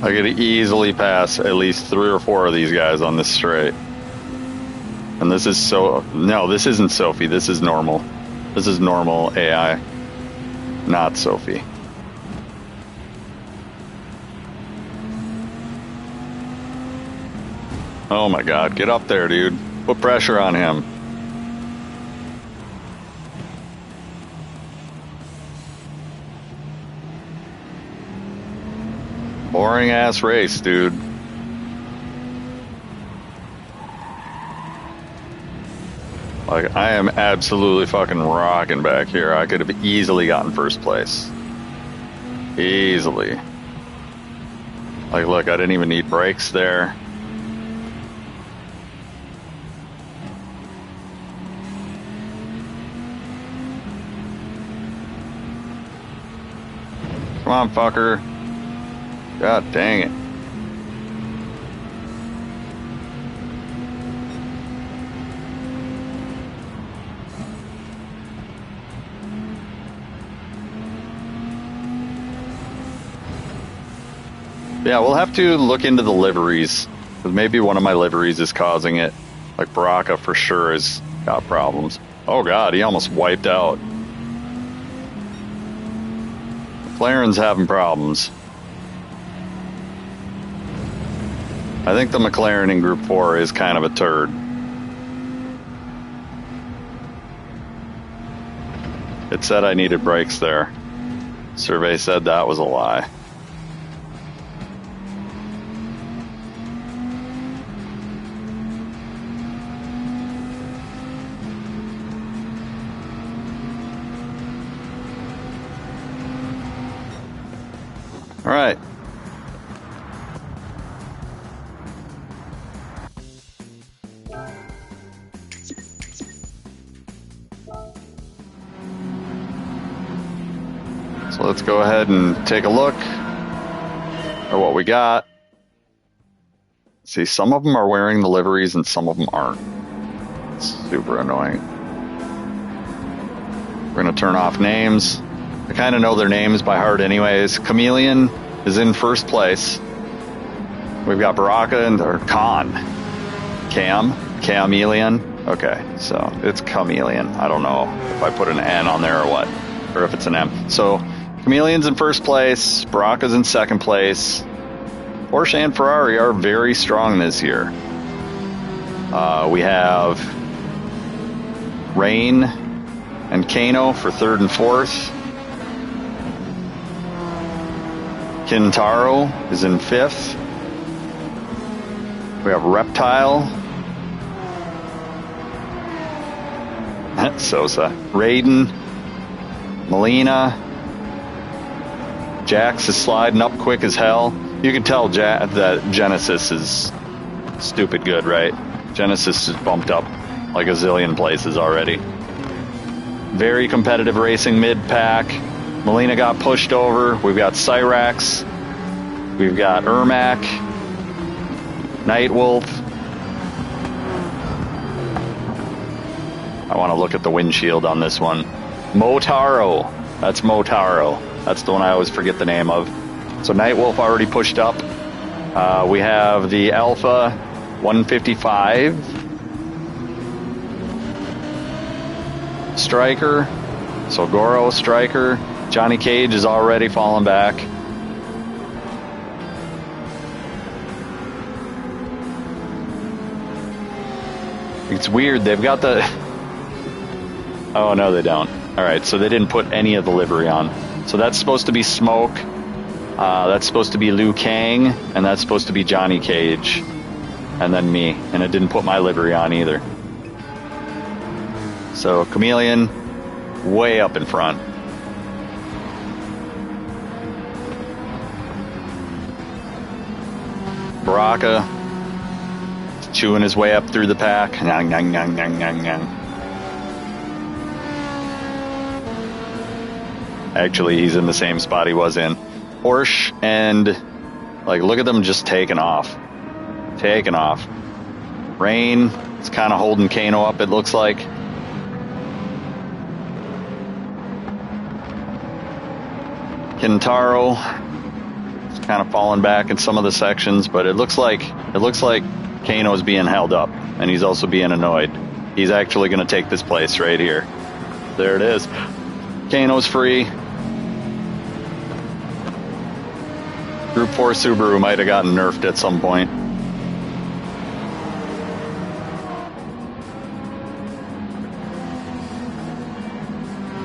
I could easily pass at least 3 or 4 of these guys on this straight. And this is so... No, this isn't Sophie. This is normal. This is normal AI. Not Sophie. Oh my god, get up there, dude. Put pressure on him. Boring ass race, dude. Like, I am absolutely fucking rocking back here. I could have easily gotten first place. Easily. Like, look, I didn't even need brakes there. Come on, fucker. God dang it. Yeah, we'll have to look into the liveries But maybe one of my liveries is causing it. Like Baraka for sure has got problems. Oh god, he almost wiped out. McLaren's having problems. I think the McLaren in Group 4 is kind of a turd. It said I needed brakes there. Survey said that was a lie. All right. So let's go ahead and take a look at what we got. See, some of them are wearing the liveries and some of them aren't. It's super annoying. We're going to turn off names. I kind of know their names by heart anyways. Chameleon is in first place. We've got Baraka and or Khan. Chameleon. Okay, so it's Chameleon. I don't know if I put an N on there or what, or if it's an M. So Chameleon's in first place. Baraka's in second place. Porsche and Ferrari are very strong this year. We have Rain and Kano for third and fourth. Kintaro is in fifth. We have Reptile. Sosa. Raiden. Molina. Jax is sliding up quick as hell. You can tell that Genesis is stupid good, right? Genesis is bumped up like a zillion places already. Very competitive racing mid-pack. Molina got pushed over. We've got Cyrax. We've got Ermac. Nightwolf. I want to look at the windshield on this one. Motaro. That's Motaro. That's the one I always forget the name of. So Nightwolf already pushed up. We have the Alpha 155. Striker. So Goro, Striker. Johnny Cage is already falling back. It's weird. They've got the... Oh, no, they don't. All right, so they didn't put any of the livery on. So that's supposed to be Smoke. That's supposed to be Liu Kang. And that's supposed to be Johnny Cage. And then me. And it didn't put my livery on either. So Chameleon, way up in front. Baraka, chewing his way up through the pack. Nyang, nyang, nyang, nyang, nyang, nyang. Actually, he's in the same spot he was in. Porsche and, like, look at them just taking off. Taking off. Rain is kind of holding Kano up, it looks like. Kintaro is kind of falling back in some of the sections, but it looks like Kano's being held up, and he's also being annoyed. He's actually going to take this place right here. There it is. Kano's free. Group 4 Subaru might have gotten nerfed at some point.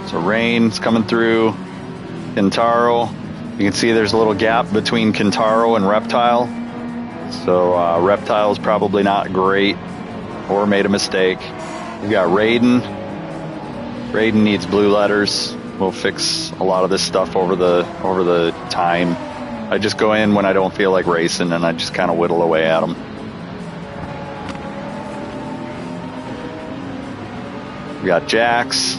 So Rain's coming through. Kintaro. You can see there's a little gap between Kintaro and Reptile. So Reptile's probably not great or made a mistake. We've got Raiden. Raiden needs blue letters. We'll fix a lot of this stuff over the time. I just go in when I don't feel like racing and I just kind of whittle away at them. We got Jax.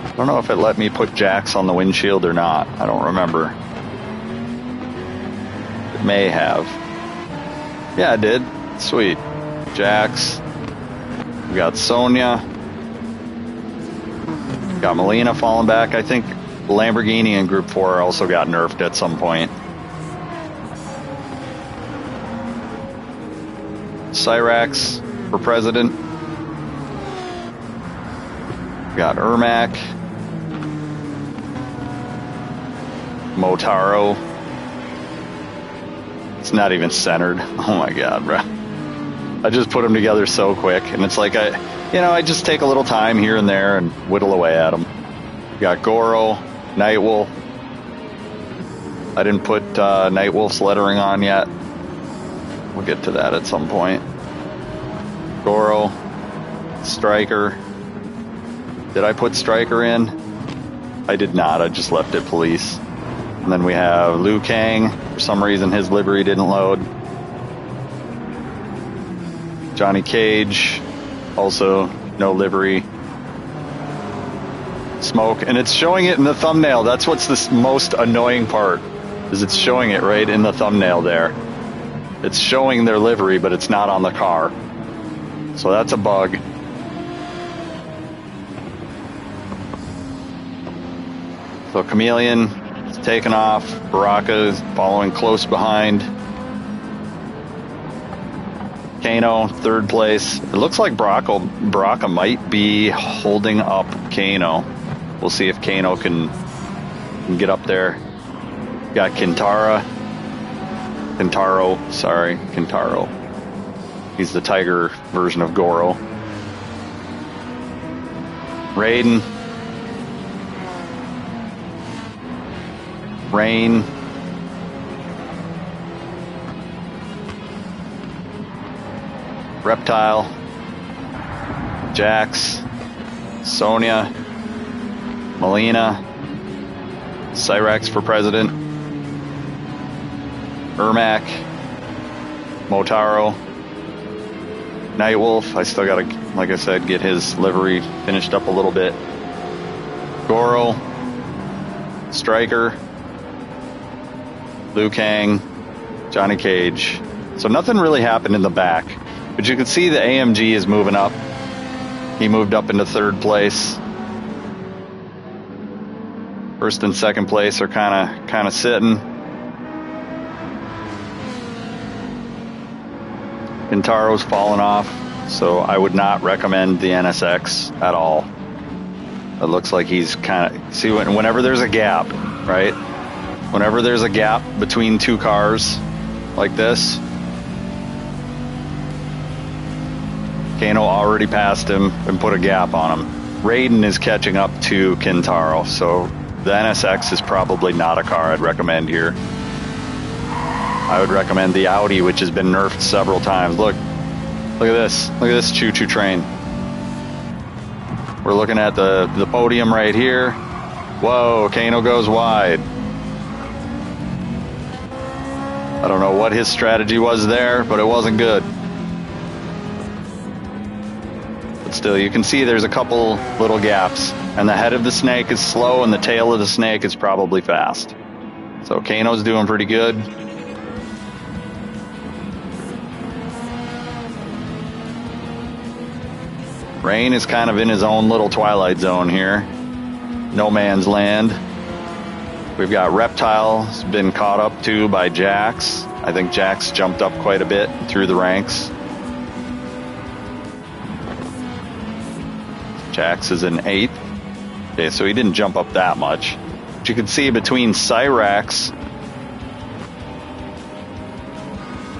I don't know if it let me put Jax on the windshield or not. I don't remember. It may have. Yeah, it did. Sweet. Jax. We got Sonia. Got Molina falling back. I think Lamborghini in Group 4 also got nerfed at some point. Cyrax for president. We got Ermac. Motaro. It's not even centered. Oh my god, bro. I just put them together so quick, and it's like I just take a little time here and there and whittle away at them. We got Goro, Nightwolf. I didn't put Nightwolf's lettering on yet. We'll get to that at some point. Goro, Striker. Did I put Striker in? I did not. I just left it police. And then we have Liu Kang. For some reason, his livery didn't load. Johnny Cage, also no livery. Smoke, and it's showing it in the thumbnail. That's what's the most annoying part, is it's showing it right in the thumbnail there. It's showing their livery, but it's not on the car. So that's a bug. So Chameleon is taking off. Baraka is following close behind. Kano, third place. It looks like Baraka might be holding up Kano. We'll see if Kano can get up there. Got Kintaro. He's the tiger version of Goro. Raiden. Rain. Reptile. Jax. Sonya. Melina. Cyrax for president. Ermac. Motaro. Nightwolf. I still gotta, like I said, get his livery finished up a little bit. Goro. Striker. Liu Kang. Johnny Cage. So nothing really happened in the back. But you can see the AMG is moving up. He moved up into third place. First and second place are kind of sitting. Kintaro's fallen off, so I would not recommend the NSX at all. It looks like he's kind of, see, whenever there's a gap, right? Whenever there's a gap between two cars like this, Kano already passed him and put a gap on him. Raiden is catching up to Kintaro, so the NSX is probably not a car I'd recommend here. I would recommend the Audi, which has been nerfed several times. Look at this. Look at this choo-choo train. We're looking at the podium right here. Whoa, Kano goes wide. I don't know what his strategy was there, but it wasn't good. But still, you can see there's a couple little gaps. And the head of the snake is slow, and the tail of the snake is probably fast. So Kano's doing pretty good. Rain is kind of in his own little twilight zone here. No man's land. We've got Reptile, has been caught up to by Jax. I think Jax jumped up quite a bit through the ranks. Jax is in 8th. Okay, so he didn't jump up that much. But you can see between Cyrax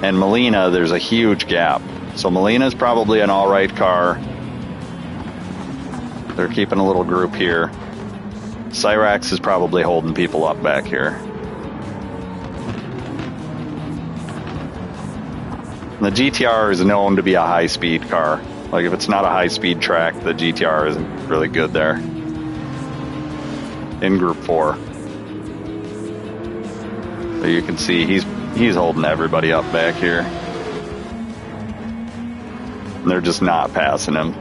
and Melina, there's a huge gap. So Melina's probably an alright car. They're keeping a little group here. Cyrax is probably holding people up back here. And the GTR is known to be a high-speed car. Like, if it's not a high-speed track, the GTR isn't really good there. In Group 4. So you can see he's holding everybody up back here. And they're just not passing him.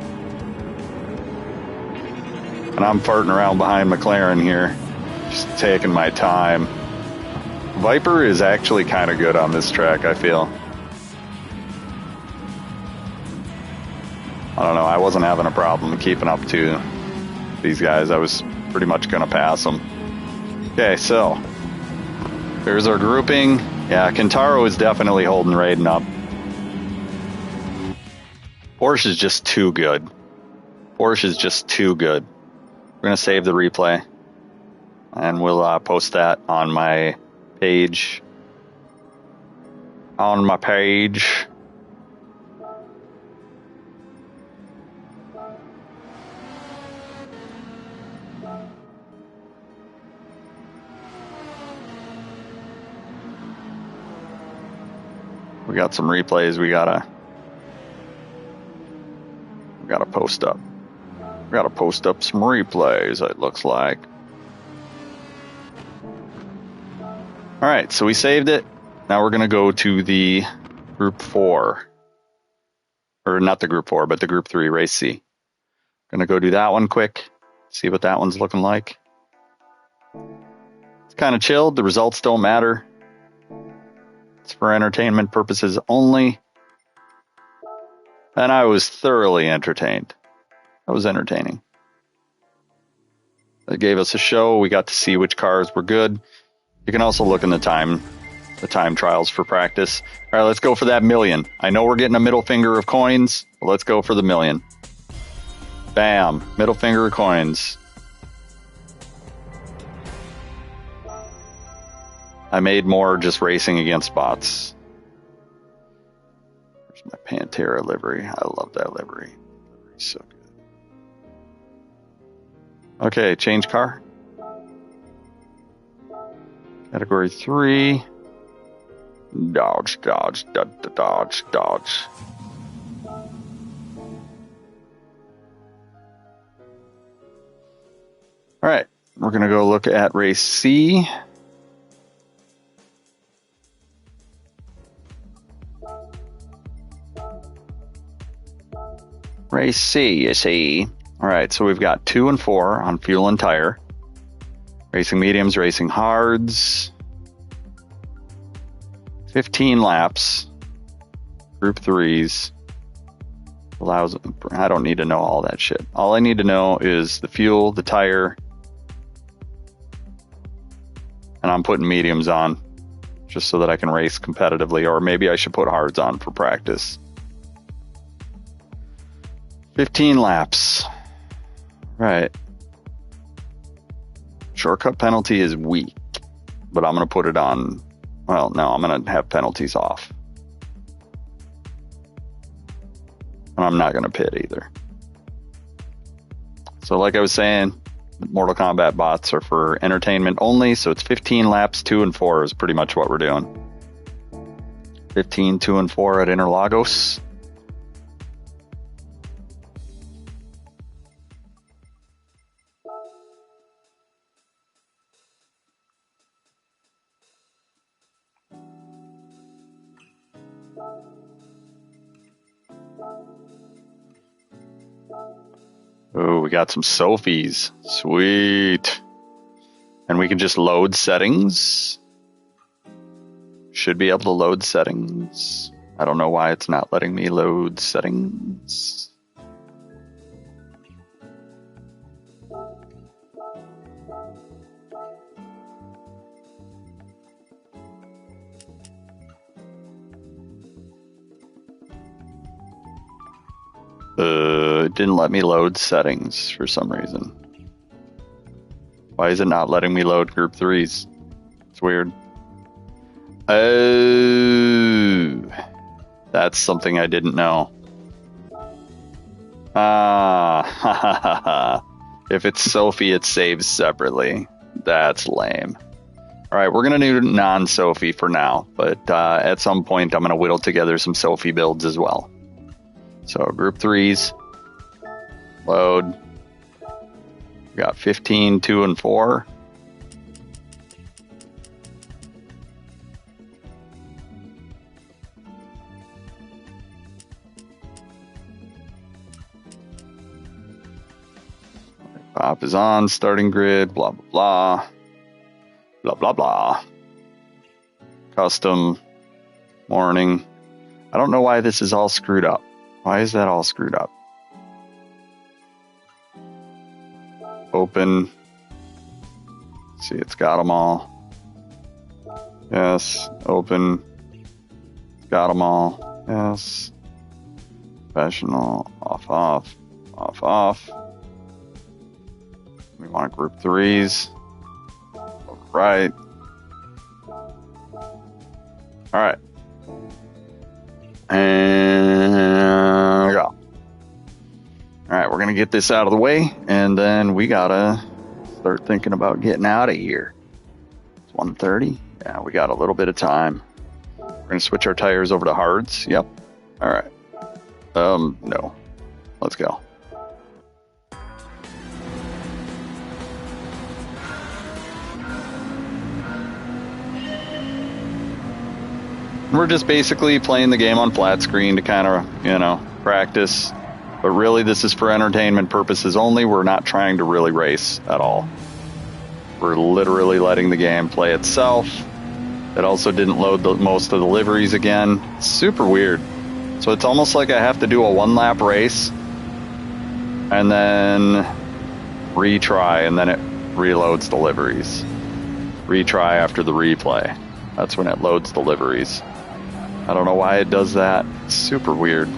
And I'm farting around behind McLaren here, just taking my time. Viper is actually kind of good on this track, I feel. I don't know, I wasn't having a problem keeping up to these guys. I was pretty much going to pass them. Okay, so there's our grouping. Yeah, Kintaro is definitely holding Raiden up. Porsche is just too good. Porsche is just too good. We're going to save the replay. And we'll post that on my page. On my page. We got some replays we gotta post up. We gotta post up some replays, it looks like. Alright, so we saved it. Now we're gonna go to the group 4. Or not the group 4, but the group 3, race C. Gonna go do that one quick, see what that one's looking like. It's kind of chilled, the results don't matter. It's for entertainment purposes only. And I was thoroughly entertained. That was entertaining. It gave us a show. We got to see which cars were good. You can also look in the time trials for practice. All right, let's go for that million. I know we're getting a middle finger of coins, but let's go for the million. Bam, middle finger of coins. I made more just racing against bots. There's my Pantera livery. I love that livery. Livery's so good. Okay, change car. Category 3. Dodge, dodge, dodge, dodge, dodge. All right, we're going to go look at race C. Race C, you see. All right, so we've got 2 and 4 on fuel and tire. Racing mediums, racing hards. 15 laps. Group 3s. Allows. I don't need to know all that shit. All I need to know is the fuel, the tire, and I'm putting mediums on just so that I can race competitively, or maybe I should put hards on for practice. 15 laps. Right. Shortcut penalty is weak, but I'm going to put it on. Well, no, I'm going to have penalties off. And I'm not going to pit either. So like I was saying, Mortal Kombat bots are for entertainment only, so it's 15 laps, 2 and 4 is pretty much what we're doing. 15, 2 and 4 at Interlagos. Oh, we got some Sophies. Sweet. And we can just load settings. Should be able to load settings. I don't know why it's not letting me load settings. It didn't let me load settings for some reason. Why is it not letting me load group 3s? It's weird. Oh, that's something I didn't know. If it's Sophie, it saves separately. That's lame. All right, we're going to do non-Sophie for now, but at some point I'm going to whittle together some Sophie builds as well. So group 3s, load. We got 15, 2 and 4. Pop is on, starting grid, blah, blah, blah. Blah, blah, blah. Custom, morning. I don't know why this is all screwed up. Why is that all screwed up? Open. See, it's got them all. Yes, open. Got them all. Yes. Professional, off. We want group 3s. Right. All right. And go. All right, we're going to get this out of the way, and then we got to start thinking about getting out of here. It's 1:30. Yeah, we got a little bit of time. We're going to switch our tires over to hards. Yep. All right. No. Let's go. We're just basically playing the game on flat screen to kind of, practice. But really, this is for entertainment purposes only. We're not trying to really race at all. We're literally letting the game play itself. It also didn't load most of the liveries again. It's super weird. So it's almost like I have to do a one-lap race and then retry, and then it reloads the liveries. Retry after the replay. That's when it loads the liveries. I don't know why it does that. It's super weird.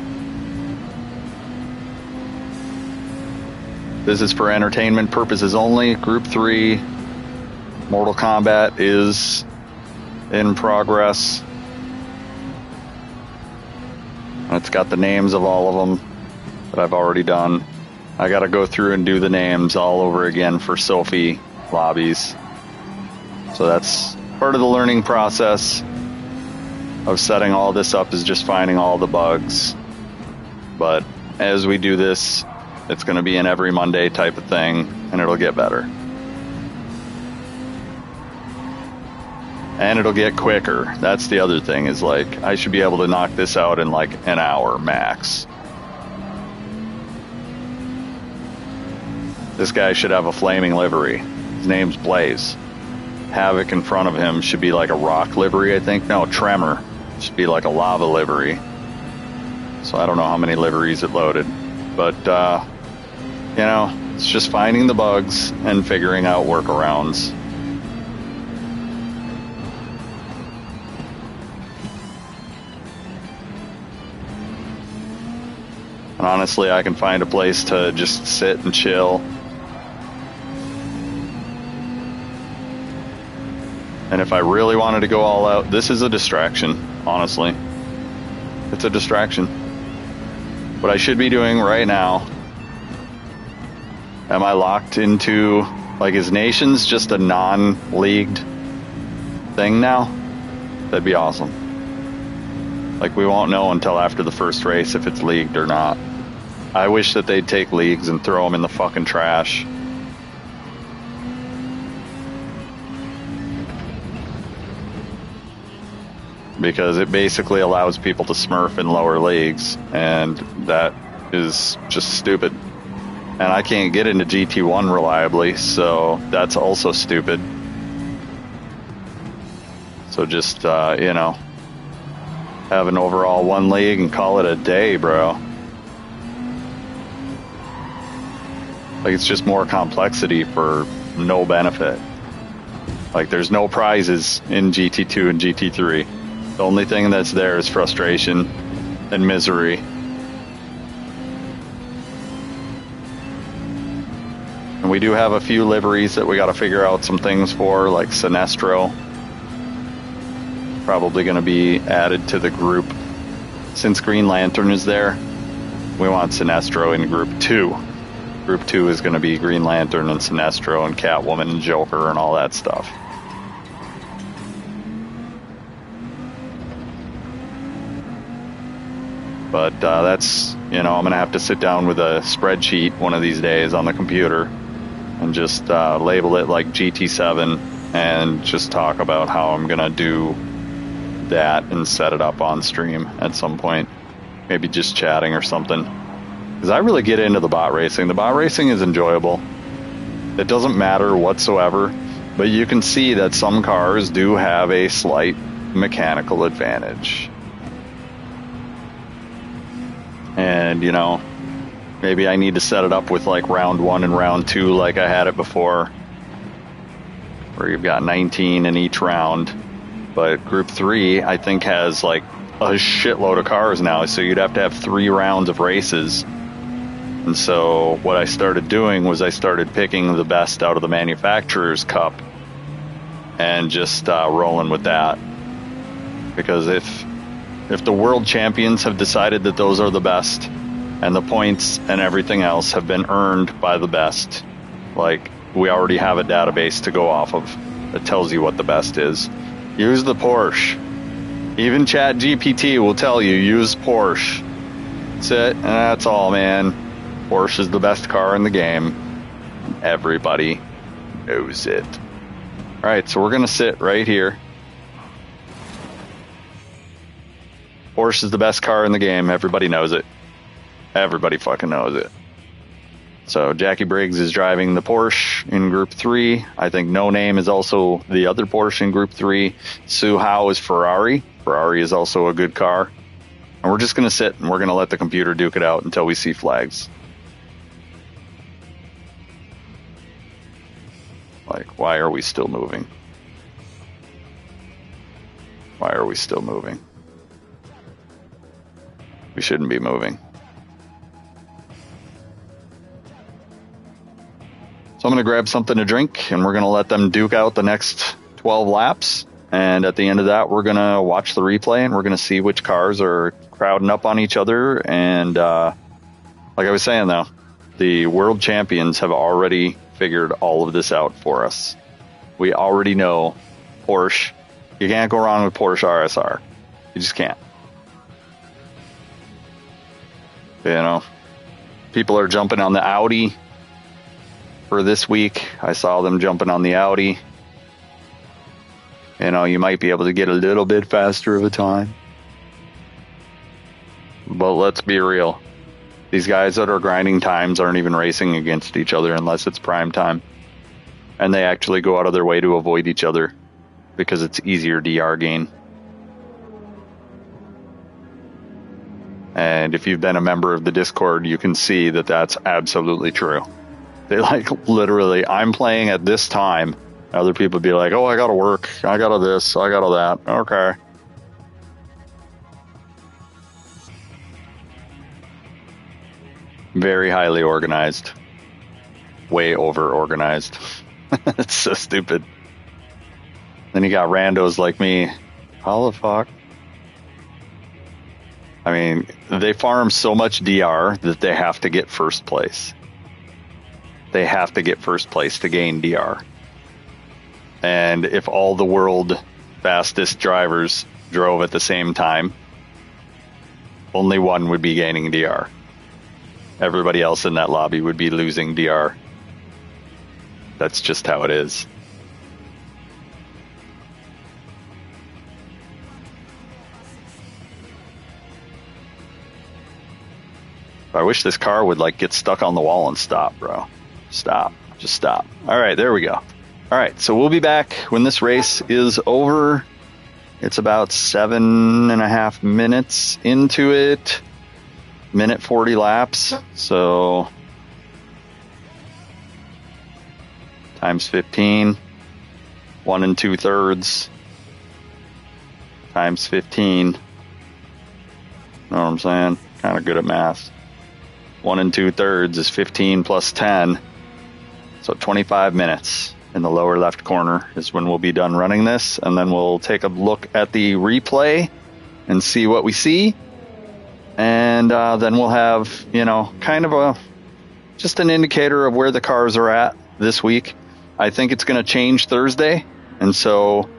This is for entertainment purposes only. Group 3, Mortal Kombat is in progress. It's got the names of all of them that I've already done. I got to go through and do the names all over again for Sophie lobbies. So that's part of the learning process of setting all this up, is just finding all the bugs. But as we do this, it's going to be an every Monday type of thing, and it'll get better. And it'll get quicker. That's the other thing, is like, I should be able to knock this out in like an hour max. This guy should have a flaming livery. His name's Blaze. Havoc in front of him should be like a rock livery, I think. No, Tremor should be like a lava livery. So I don't know how many liveries it loaded. But, it's just finding the bugs and figuring out workarounds. And honestly, I can find a place to just sit and chill. And if I really wanted to go all out, this is a distraction, honestly. It's a distraction. What I should be doing right now, am I locked into, like, is Nations just a non-leagued thing now? That'd be awesome. Like, we won't know until after the first race if it's leagued or not. I wish that they'd take leagues and throw them in the fucking trash. Because it basically allows people to smurf in lower leagues, and that is just stupid. And I can't get into GT1 reliably, so that's also stupid. So just, have an overall one league and call it a day, bro. Like, it's just more complexity for no benefit. Like, there's no prizes in GT2 and GT3. The only thing that's there is frustration and misery. And we do have a few liveries that we got to figure out some things for, like Sinestro. Probably going to be added to the group. Since Green Lantern is there, we want Sinestro in Group 2. Group 2 is going to be Green Lantern and Sinestro and Catwoman and Joker and all that stuff. But that's, I'm going to have to sit down with a spreadsheet one of these days on the computer and just label it like GT7 and just talk about how I'm going to do that and set it up on stream at some point. Maybe just chatting or something. Because I really get into the bot racing. The bot racing is enjoyable. It doesn't matter whatsoever, but you can see that some cars do have a slight mechanical advantage. And, maybe I need to set it up with like round 1 and round 2 like I had it before, where you've got 19 in each round. But Group 3, I think, has like a shitload of cars now, so you'd have to have 3 rounds of races. And so what I started doing was I started picking the best out of the manufacturer's cup and just rolling with that. Because if the world champions have decided that those are the best, and the points and everything else have been earned by the best, like, we already have a database to go off of that tells you what the best is. Use the Porsche. Even ChatGPT will tell you, use Porsche. That's it, and that's all, man. Porsche is the best car in the game. Everybody knows it. Alright, so we're going to sit right here. Porsche is the best car in the game. Everybody knows it. Everybody fucking knows it. So Jackie Briggs is driving the Porsche in Group 3. I think No Name is also the other Porsche in Group 3. Sue Howe is Ferrari. Ferrari is also a good car. And we're just going to sit and we're going to let the computer duke it out until we see flags. Like, why are we still moving? Why are we still moving? We shouldn't be moving. So I'm going to grab something to drink, and we're going to let them duke out the next 12 laps. And at the end of that, we're going to watch the replay, and we're going to see which cars are crowding up on each other. And like I was saying, though, the world champions have already figured all of this out for us. We already know Porsche. You can't go wrong with Porsche RSR. You just can't. You know, people are jumping on the Audi for this week. I saw them jumping on the Audi. You know, you might be able to get a little bit faster of a time. But let's be real. These guys that are grinding times aren't even racing against each other unless it's prime time. And they actually go out of their way to avoid each other because it's easier DR gain. And if you've been a member of the Discord, you can see that that's absolutely true. They like literally, I'm playing at this time. Other people be like, oh, I gotta work. I gotta this. I gotta that. Okay. Very highly organized. Way over organized. It's so stupid. Then you got randos like me. How the fuck? I mean, they farm so much DR that they have to get first place. They have to get first place to gain DR. And if all the world fastest drivers drove at the same time, only one would be gaining DR. Everybody else in that lobby would be losing DR. That's just how it is. I wish this car would like get stuck on the wall and stop, bro. Stop. Just stop. All right, there we go. All right, so we'll be back when this race is over. It's about 7.5 minutes into it. Minute 40 laps. So times 15. 1 2/3 times 15. Know what I'm saying? Kind of good at math. 1 2/3 is 15 plus 10. So 25 minutes in the lower left corner is when we'll be done running this. And then we'll take a look at the replay and see what we see. And then we'll have, you know, kind of just an indicator of where the cars are at this week. I think it's going to change Thursday. And so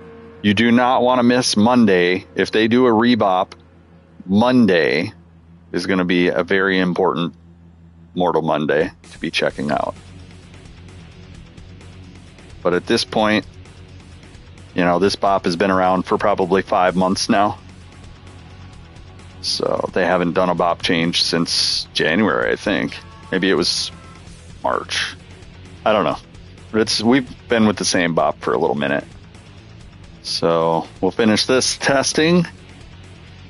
you do not want to miss Monday. If they do a rebop, Monday is going to be a very important Mortal Monday to be checking out. But at this point, you know, this bop has been around for probably 5 months now. So they haven't done a bop change since January, I think. Maybe it was March. I don't know. But we've been with the same bop for a little minute. So we'll finish this testing.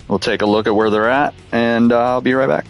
We'll take a look at where they're at, and I'll be right back.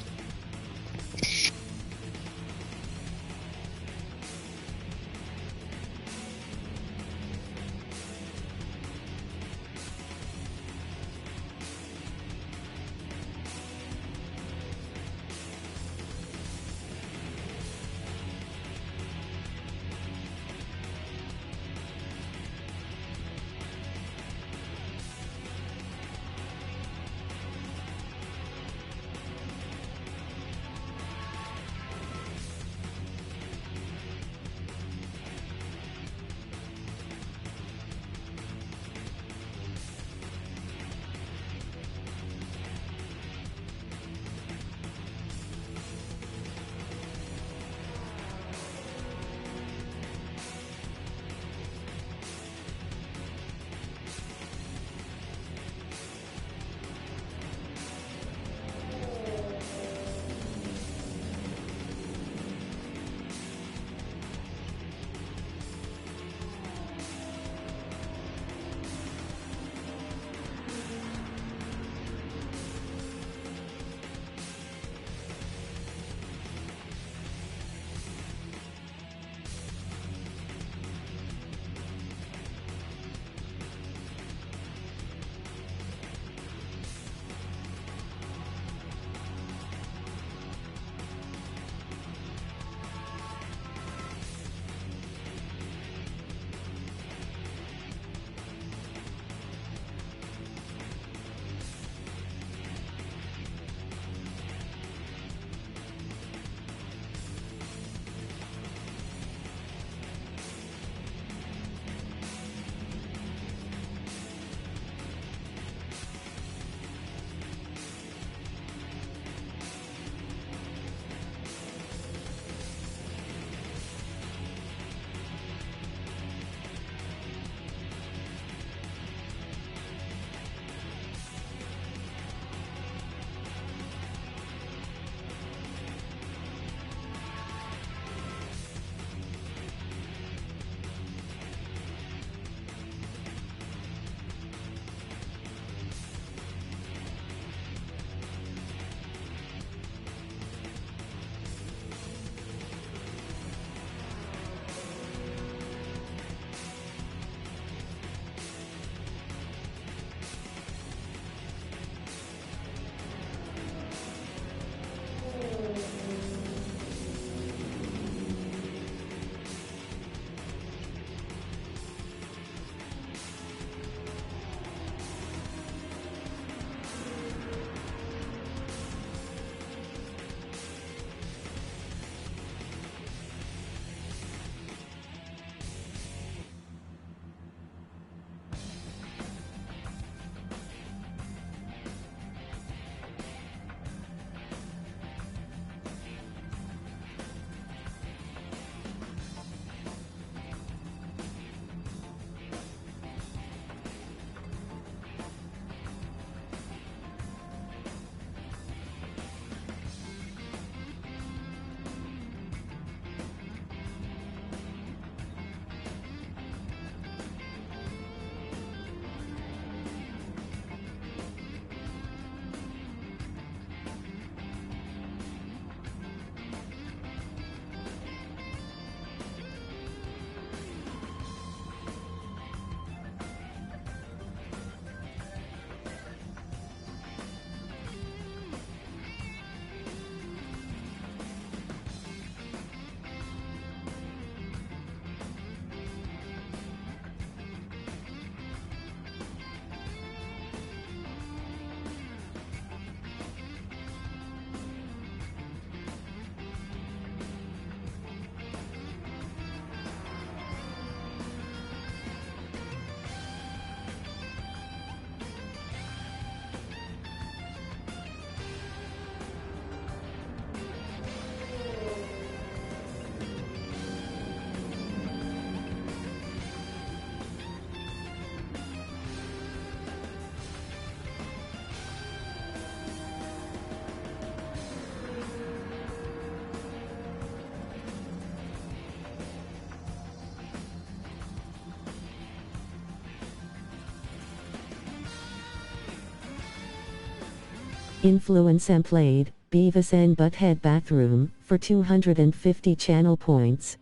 Influence and played, Beavis and Butthead Bathroom, for 250 channel points.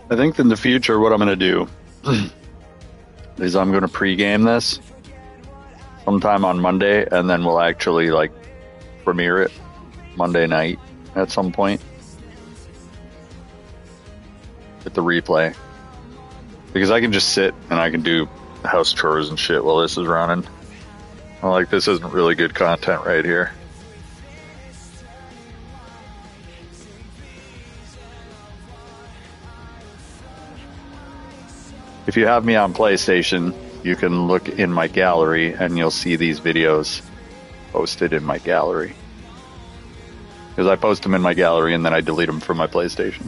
I think in the future what I'm going to do is I'm going to pregame this sometime on Monday, and then we'll actually like premiere it Monday night at some point with the replay, because I can just sit and I can do house chores and shit while this is running. I'm like, this isn't really good content right here. If you have me on PlayStation, you can look in my gallery and you'll see these videos posted in my gallery. Because I post them in my gallery and then I delete them from my PlayStation.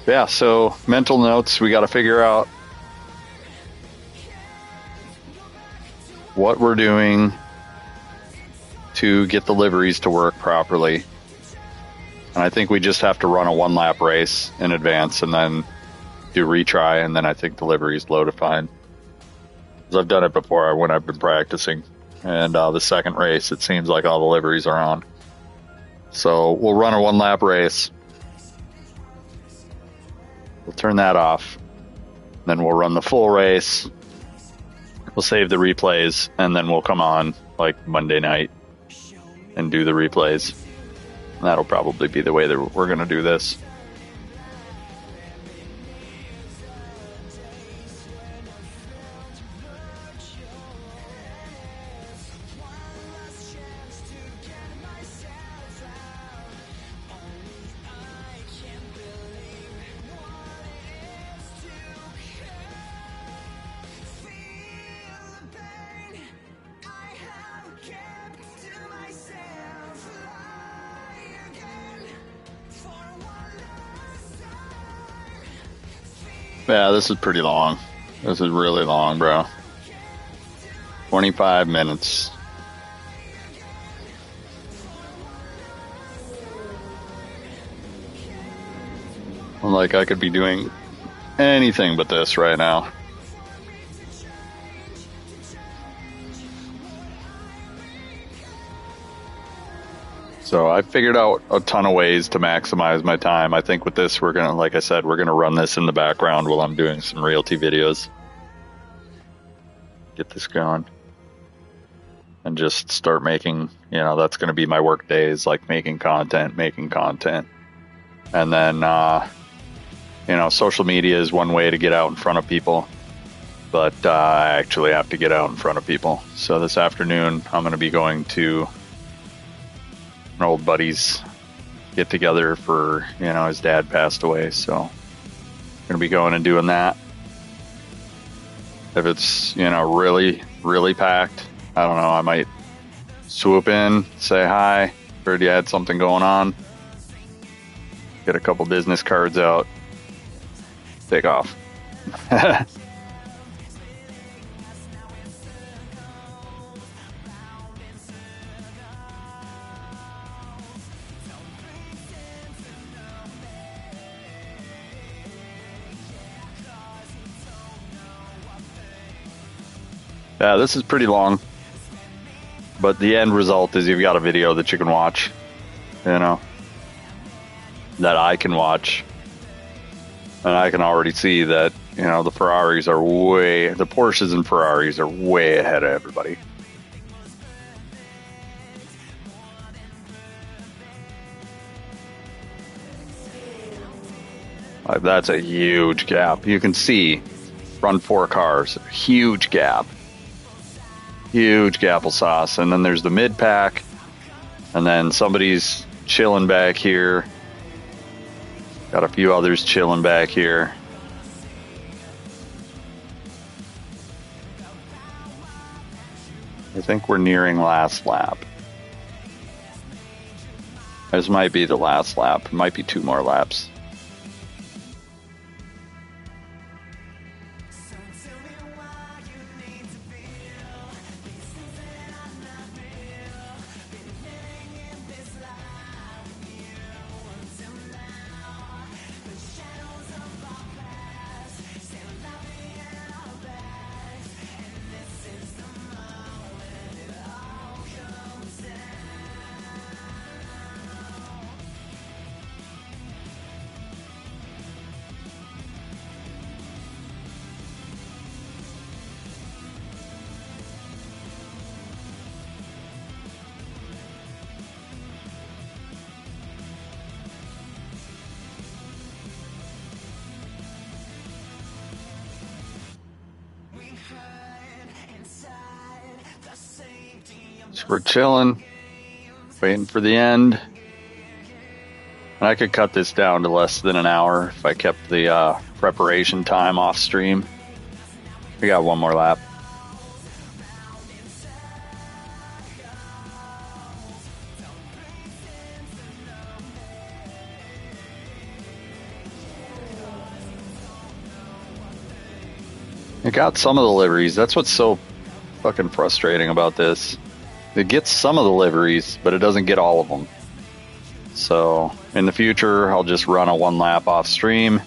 Yeah, so mental notes, we got to figure out what we're doing to get the liveries to work properly. And I think we just have to run a 1-lap race in advance and then do retry, and then I think the liveries load it fine. Because I've done it before when I've been practicing. And the second race, it seems like all the liveries are on. So we'll run a 1-lap race. We'll turn that off. Then we'll run the full race. We'll save the replays, and then we'll come on like Monday night and do the replays. That'll probably be the way that we're going to do this. Yeah, this is pretty long. This is really long, bro. 25 minutes. Like, I could be doing anything but this right now. So I figured out a ton of ways to maximize my time. I think with this, we're going to, like I said, we're going to run this in the background while I'm doing some realty videos. Get this going. And just start making, you know, that's going to be my work days, like making content. And then, you know, social media is one way to get out in front of people. But I actually have to get out in front of people. So this afternoon, I'm going to be going to an old buddy's get together for, you know, his dad passed away. So I'm going to be going and doing that. If it's, you know, really, really packed, I don't know, I might swoop in, say hi, heard you had something going on, get a couple business cards out, take off. Yeah, this is pretty long, but the end result is you've got a video that you can watch, you know, that I can watch, and I can already see that, you know, the Porsches and Ferraris are way ahead of everybody. Like, that's a huge gap. You can see front four cars, huge gap. Huge applesauce. And then there's the mid pack, and then somebody's chilling back here. Got a few others chilling back here. I think we're nearing last lap. This might be the last lap. It might be 2 more laps. So we're chilling, waiting for the end. And I could cut this down to less than an hour if I kept the preparation time off stream. We got 1 more lap. It got some of the liveries. That's what's so fucking frustrating about this. It gets some of the liveries, but it doesn't get all of them. So in the future, I'll just run a 1 lap off stream.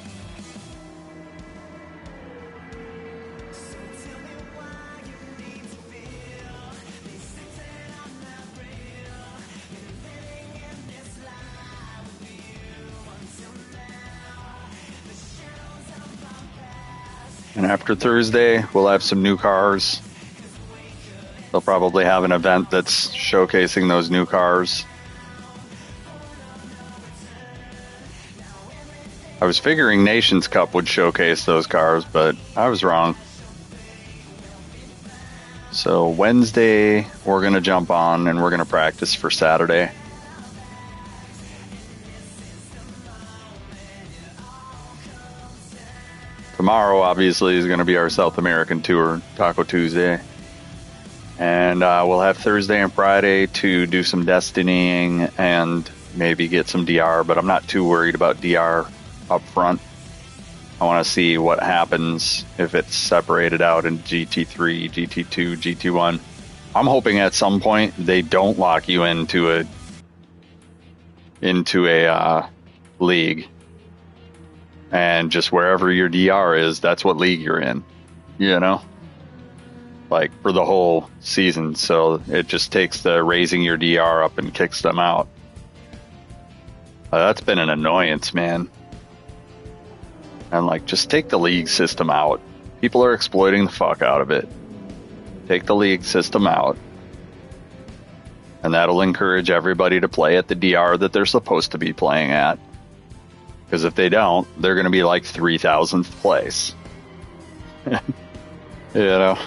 And after Thursday, we'll have some new cars. They'll probably have an event that's showcasing those new cars. I was figuring Nations Cup would showcase those cars, but I was wrong. So Wednesday, we're going to jump on and we're going to practice for Saturday. Tomorrow, obviously, is going to be our South American tour, Taco Tuesday. And we'll have Thursday and Friday to do some destinying and maybe get some DR, but I'm not too worried about DR up front. I want to see what happens if it's separated out in GT3, GT2, GT1. I'm hoping at some point they don't lock you into a league. And just wherever your DR is, that's what league you're in, you know? Like for the whole season. So it just takes the raising your DR up and kicks them out. That's been an annoyance, man. And like, just take the league system out. People are exploiting the fuck out of it. Take the league system out. And that'll encourage everybody to play at the DR that they're supposed to be playing at. Because if they don't, they're going to be like 3,000th place. You know?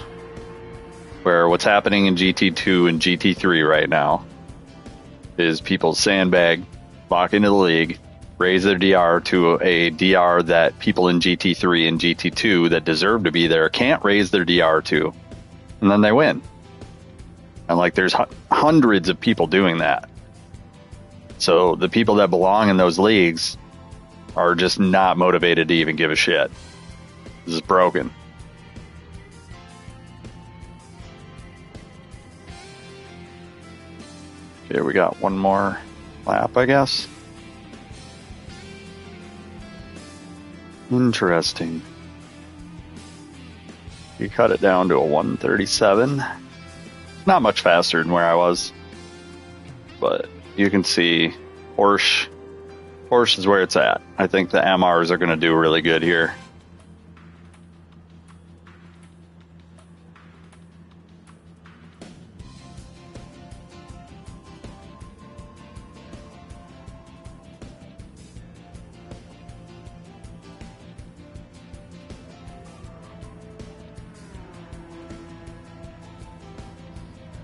Where what's happening in GT2 and GT3 right now is people sandbag, lock into the league, raise their DR to a DR that people in GT3 and GT2 that deserve to be there can't raise their DR to. And then they win. And like there's hundreds of people doing that. So the people that belong in those leagues are just not motivated to even give a shit. This is broken. Okay, we got one more lap, I guess. Interesting. You cut it down to a 137. Not much faster than where I was. But you can see Porsche is where it's at. I think the MRs are going to do really good here.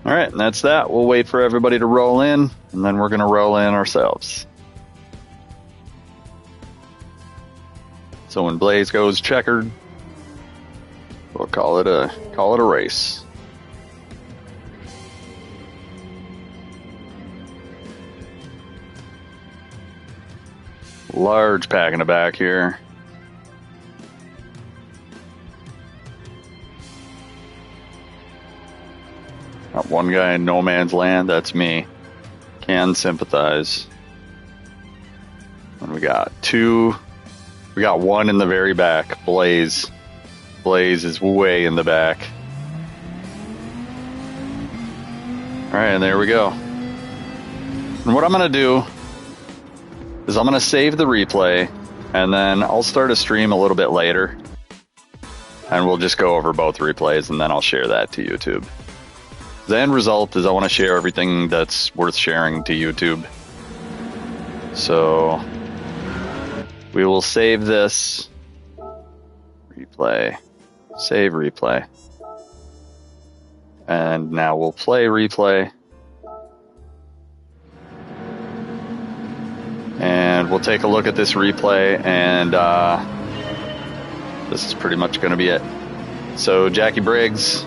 All right, and that's that. We'll wait for everybody to roll in, and then we're going to roll in ourselves. So when Blaze goes checkered, we'll call it a race. Large pack in the back here. Got one guy in no man's land, that's me. Can sympathize. And we got one in the very back, Blaze. Blaze is way in the back. Alright, and there we go. And what I'm going to do is I'm going to save the replay, and then I'll start a stream a little bit later. And we'll just go over both replays, and then I'll share that to YouTube. The end result is I want to share everything that's worth sharing to YouTube. So we will save this replay, save replay, and now we'll play replay, and we'll take a look at this replay, and this is pretty much going to be it. So Jackie Briggs,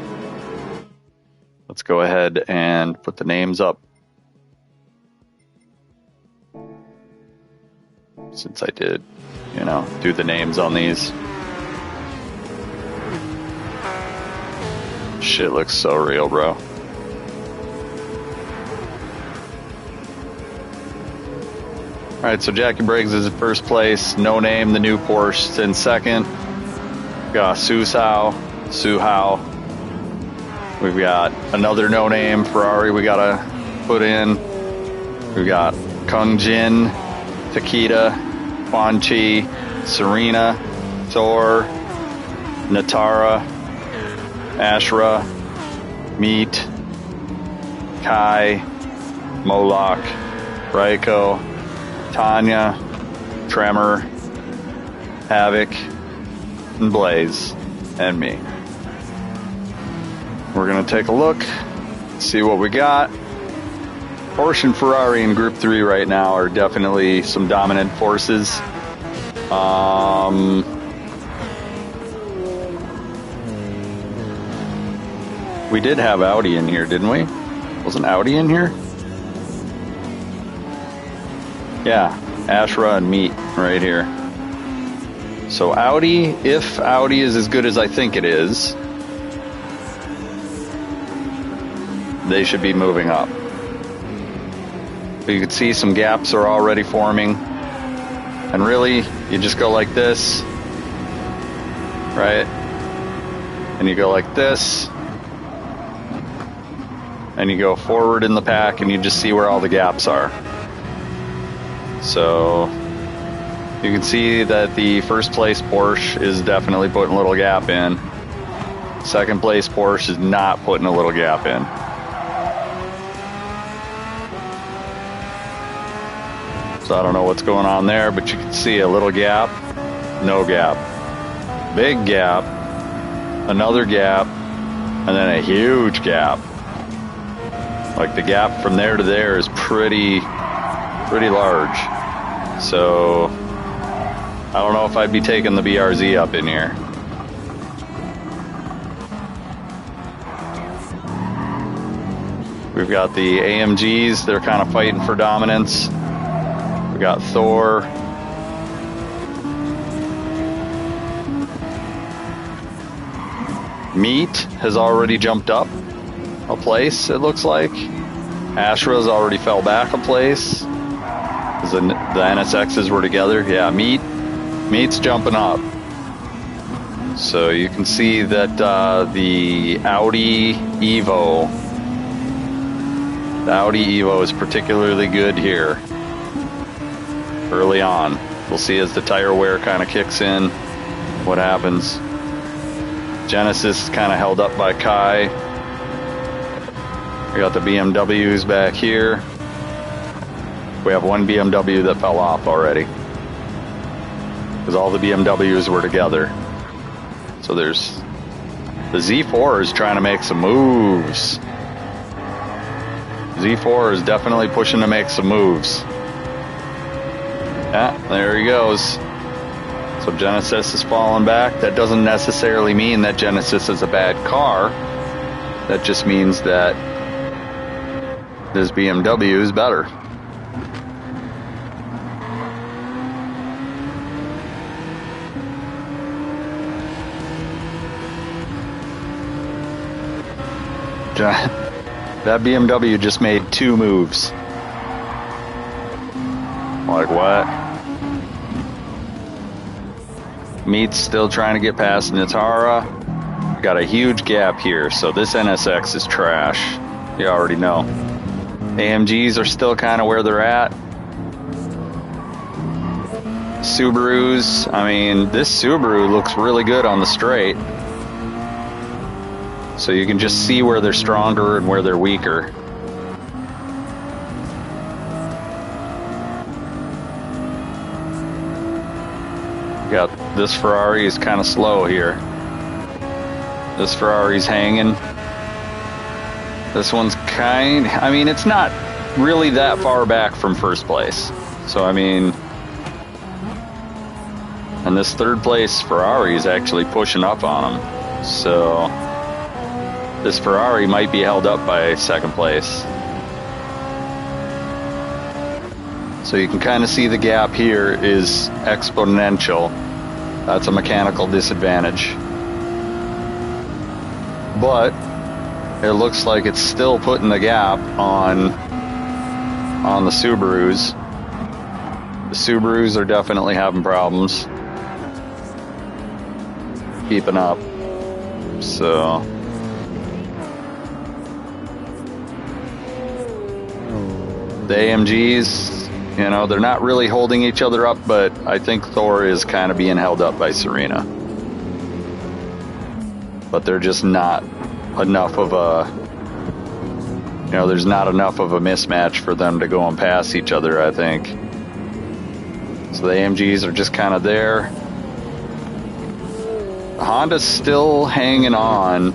let's go ahead and put the names up. Since I did, do the names on these. Shit looks so real, bro. Alright, so Jackie Briggs is in first place. No Name, the new Porsche, in second. We got Su Hao. We've got another No Name Ferrari we gotta put in. We've got Kung Jin, Takeda, Quan Chi, Serena, Thor, Natara, Ashra, Meat, Kai, Moloch, Raiko, Tanya, Tremor, Havoc, and Blaze, and me. We're going to take a look, see what we got. Porsche and Ferrari in Group 3 right now are definitely some dominant forces. We did have Audi in here, didn't we? Wasn't Audi in here? Yeah, Ashra and Meat right here. So Audi, if Audi is as good as I think it is, they should be moving up. But you can see some gaps are already forming. And really, you just go like this, right? And you go like this, and you go forward in the pack, and you just see where all the gaps are. So you can see that the first place Porsche is definitely putting a little gap in. Second place Porsche is not putting a little gap in. So I don't know what's going on there, but you can see a little gap, no gap, big gap, another gap, and then a huge gap. Like the gap from there to there is pretty large. So I don't know if I'd be taking the BRZ up in here. We've got the AMGs, they're kind of fighting for dominance. We got Thor. Meat has already jumped up a place, it looks like. Ashra's already fell back a place. The NSXs were together. Yeah, Meat's jumping up. So you can see that the Audi Evo is particularly good here early on. We'll see as the tire wear kind of kicks in what happens. Genesis is kind of held up by Kai. We got the BMWs back here. We have one BMW that fell off already, because all the BMWs were together. So there's the Z4 is trying to make some moves. Z4 is definitely pushing to make some moves. Yeah, there he goes. So Genesis is falling back. That doesn't necessarily mean that Genesis is a bad car. That just means that this BMW is better. That BMW just made 2 moves. Like what? Meat's still trying to get past Natara. Got a huge gap here, so this NSX is trash. You already know. AMGs are still kind of where they're at. Subarus, I mean, this Subaru looks really good on the straight. So you can just see where they're stronger and where they're weaker. Got this Ferrari is kind of slow here. This Ferrari's hanging. This one's I mean, it's not really that far back from first place. So, I mean, and this third place Ferrari is actually pushing up on them. So this Ferrari might be held up by second place. So you can kind of see the gap here is exponential. That's a mechanical disadvantage. But it looks like it's still putting the gap on the Subarus. The Subarus are definitely having problems keeping up. So the AMGs, you know, they're not really holding each other up, but I think Thor is kind of being held up by Serena. But they're just not enough of a, you know, there's not enough of a mismatch for them to go and pass each other, I think. So the AMGs are just kind of there. The Honda's still hanging on.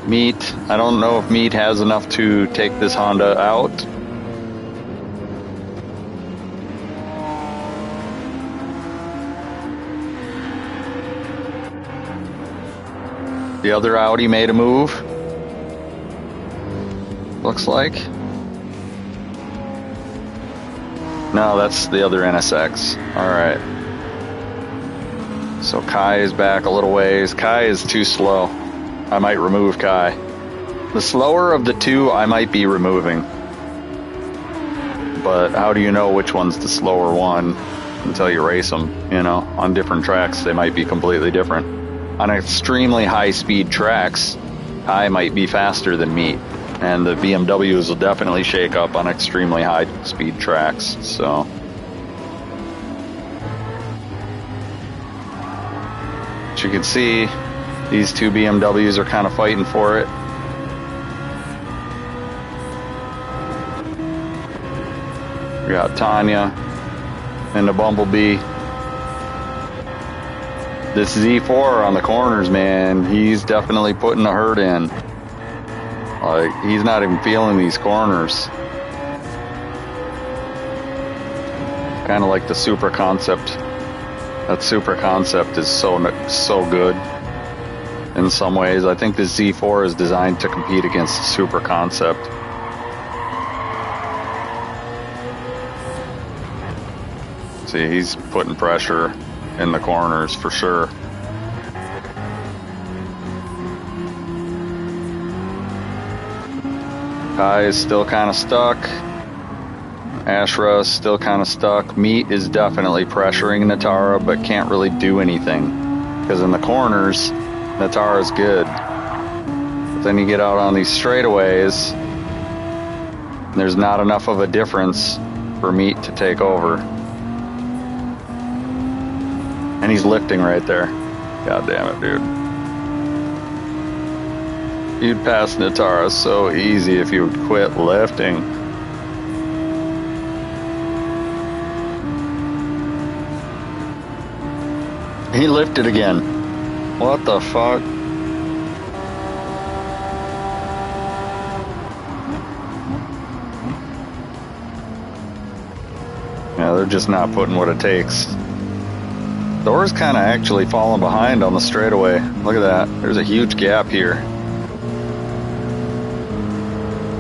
Meat, I don't know if Meat has enough to take this Honda out. The other Audi made a move. Looks like. No, that's the other NSX. Alright. So Kai is back a little ways. Kai is too slow. I might remove Kai. The slower of the two, I might be removing. but how do you know which one's the slower one until you race them? You know, on different tracks, they might be completely different. On extremely high-speed tracks, I might be faster than Meat, and the BMWs will definitely shake up on extremely high-speed tracks, so... As you can see, these two BMWs are kind of fighting for it. We got Tanya and the Bumblebee. This Z4 on the corners, man, he's definitely putting the hurt in. Like, he's not even feeling these corners. Kind of like the Super Concept. That Super Concept is so good in some ways. I think the Z4 is designed to compete against the Super Concept. See, he's putting pressure in the corners for sure. Kai is still kind of stuck. Ashra is still kind of stuck. Meat is definitely pressuring Natara, but can't really do anything. Because in the corners, Natara's good. But then you get out on these straightaways, there's not enough of a difference for Meat to take over. And he's lifting right there. God damn it, dude. You'd pass Natara so easy if you would quit lifting. He lifted again. What the fuck? Yeah, they're just not putting what it takes. Thor's kind of actually falling behind on the straightaway. Look at that. There's a huge gap here.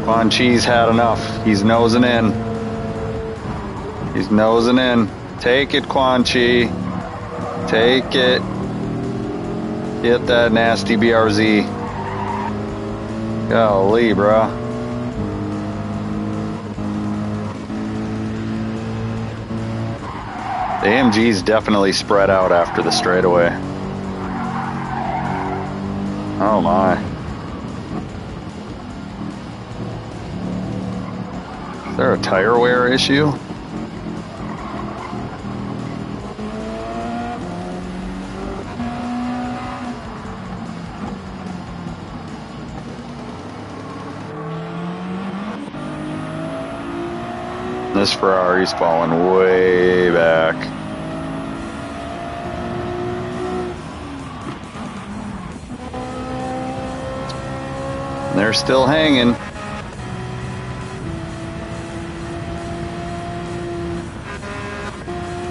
Quan Chi's had enough. He's nosing in. He's nosing in. Take it, Quan Chi. Take it. Hit that nasty BRZ. Golly, bruh. The AMG's definitely spread out after the straightaway. Oh my. Is there a tire wear issue? This Ferrari's falling way back. They're still hanging.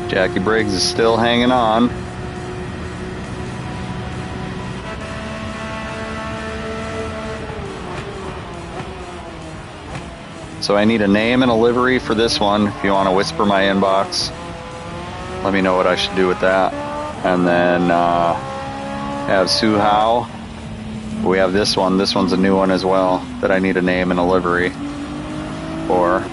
Jackie Briggs is still hanging on. So I need a name and a livery for this one. If you want to whisper my inbox, let me know what I should do with that. And then have Su Hao. We have this one. This one's a new one as well that I need a name and a livery for.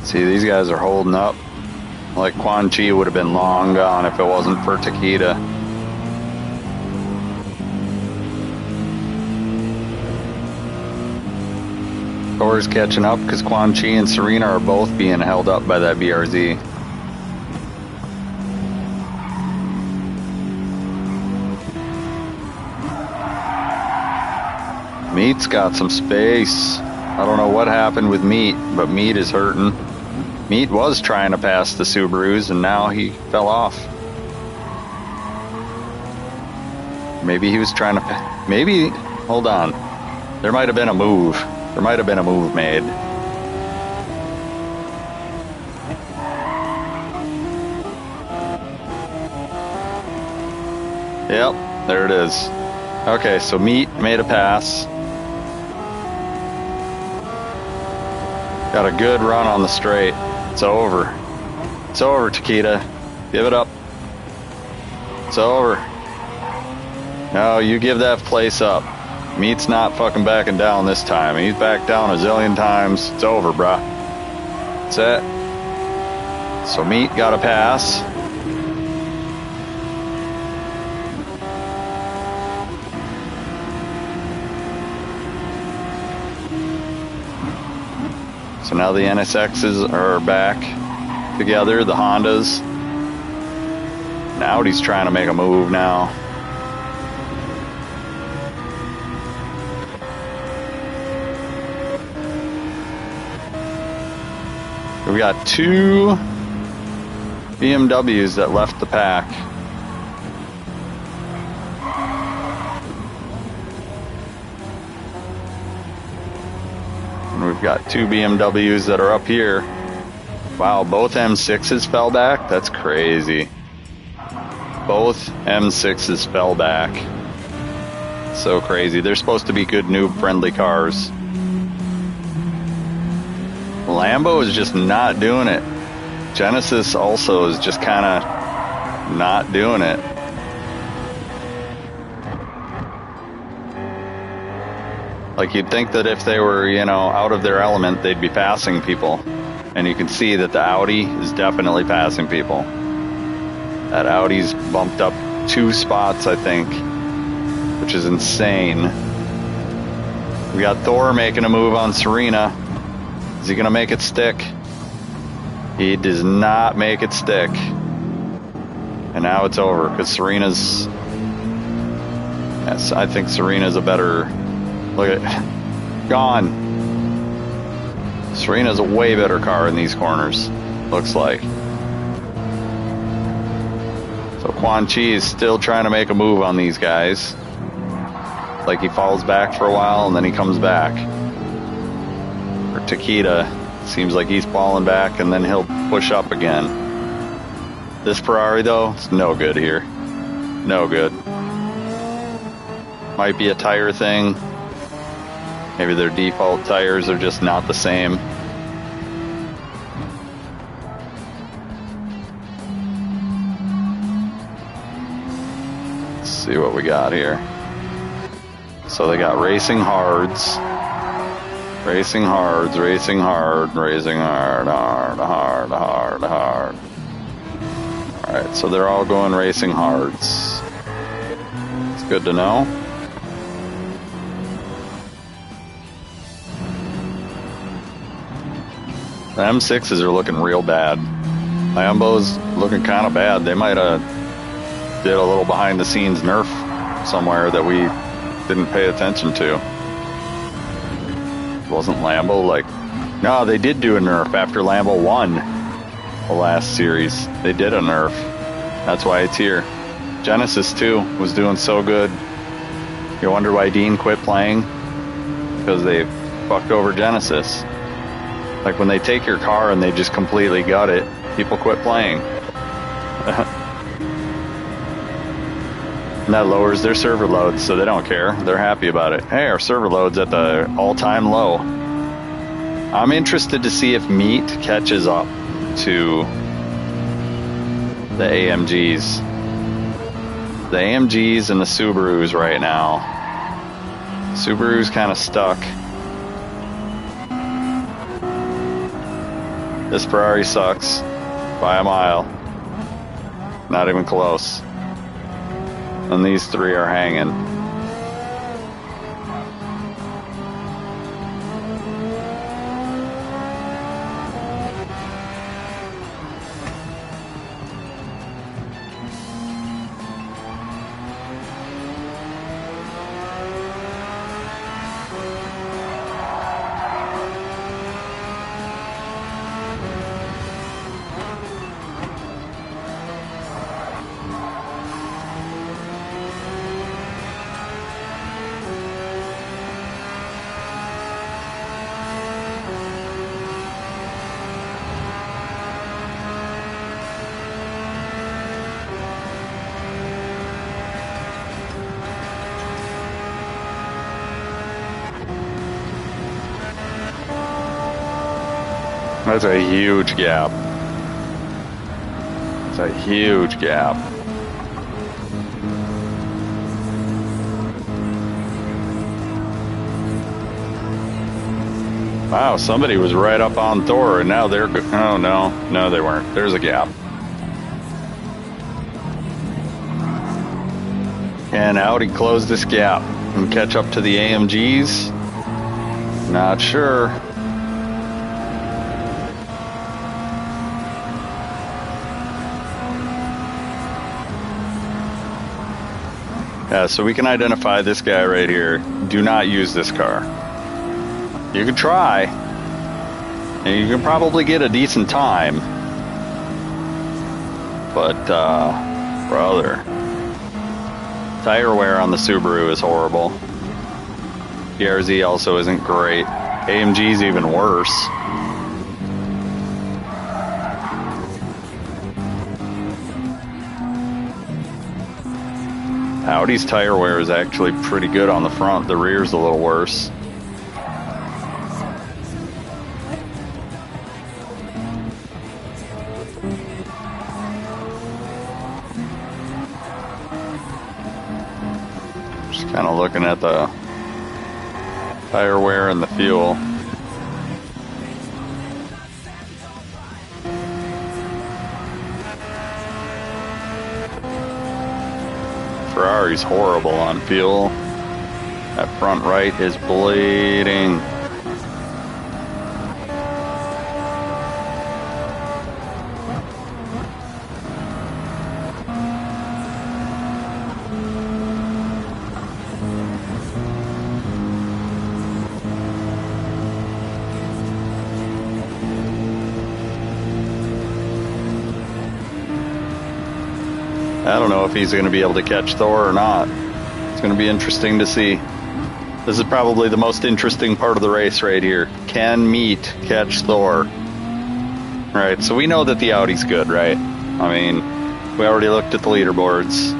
See, these guys are holding up. Like Quan Chi would have been long gone if it wasn't for Takeda. Thor's catching up because Quan Chi and Serena are both being held up by that BRZ. Meat's got some space. I don't know what happened with Meat, but Meat is hurting. Meat was trying to pass the Subarus, and now he fell off. Maybe he was trying to... Maybe... Hold on. There might have been a move. There might have been a move made. Yep, there it is. Okay, so Meat made a pass. Got a good run on the straight. It's over. It's over, Takeda. Give it up. It's over. No, you give that place up. Meat's not fucking backing down this time. He's backed down a zillion times. It's over, bruh. That's it. So Meat got a pass. So now the NSXs are back together, the Hondas. And Audi's trying to make a move now. We got two BMWs that left the pack. And we've got two BMWs that are up here. Wow, both M6s fell back? That's crazy. Both M6s fell back. So crazy. They're supposed to be good noob friendly cars. Lambo is just not doing it. Genesis also is just kind of not doing it. Like, you'd think that if they were, you know, out of their element, they'd be passing people. And you can see that the Audi is definitely passing people. That Audi's bumped up 2 spots, I think, which is insane. We got Thor making a move on Serena. Is he going to make it stick? He does not make it stick. And now it's over because Serena's... Yes, I think Serena's a better... Look at... Gone. Serena's a way better car in these corners. Looks like. So Quan Chi is still trying to make a move on these guys. Like he falls back for a while and then he comes back. Or Takeda seems like he's falling back and then he'll push up again. This Ferrari though, it's no good here. No good. Might be a tire thing. Maybe their default tires are just not the same. Let's see what we got here. So they got racing hards. Racing hards, racing hard, racing hard, hard. Alright, so they're all going racing hards. It's good to know. The M6s are looking real bad. Lambo's looking kind of bad. They might have did a little behind the scenes nerf somewhere that we didn't pay attention to. Wasn't Lambo like... No, they did do a nerf after Lambo won the last series. They did a nerf. That's why it's here. Genesis too was doing so good. You wonder why Dean quit playing? Because they fucked over Genesis. Like when they take your car and they just completely gut it, people quit playing. And that lowers their server loads, so they don't care. They're happy about it. Hey, our server load's at the all-time low. I'm interested to see if Meat catches up to the AMGs. The AMGs and the Subarus right now. Subaru's kind of stuck. This Ferrari sucks by a mile. Not even close. And these three are hanging. That's a huge gap. It's a huge gap. Wow, somebody was right up on Thor, and now they're... Oh, no, they weren't. There's a gap. Can Audi close this gap and catch up to the AMGs? Not sure. Yeah, so we can identify this guy right here. Do not use this car. You can try, and you can probably get a decent time. But, brother. Tire wear on the Subaru is horrible. BRZ also isn't great. AMG's even worse. Audi's tire wear is actually pretty good on the front. The rear's a little worse. Just kind of looking at the tire wear and the fuel. Ferrari's horrible on fuel. That front right is bleeding. I don't know if he's going to be able to catch Thor or not. It's going to be interesting to see. This is probably the most interesting part of the race right here. Can Meat catch Thor? Right, so we know that the Audi's good, right? I mean, we already looked at the leaderboards.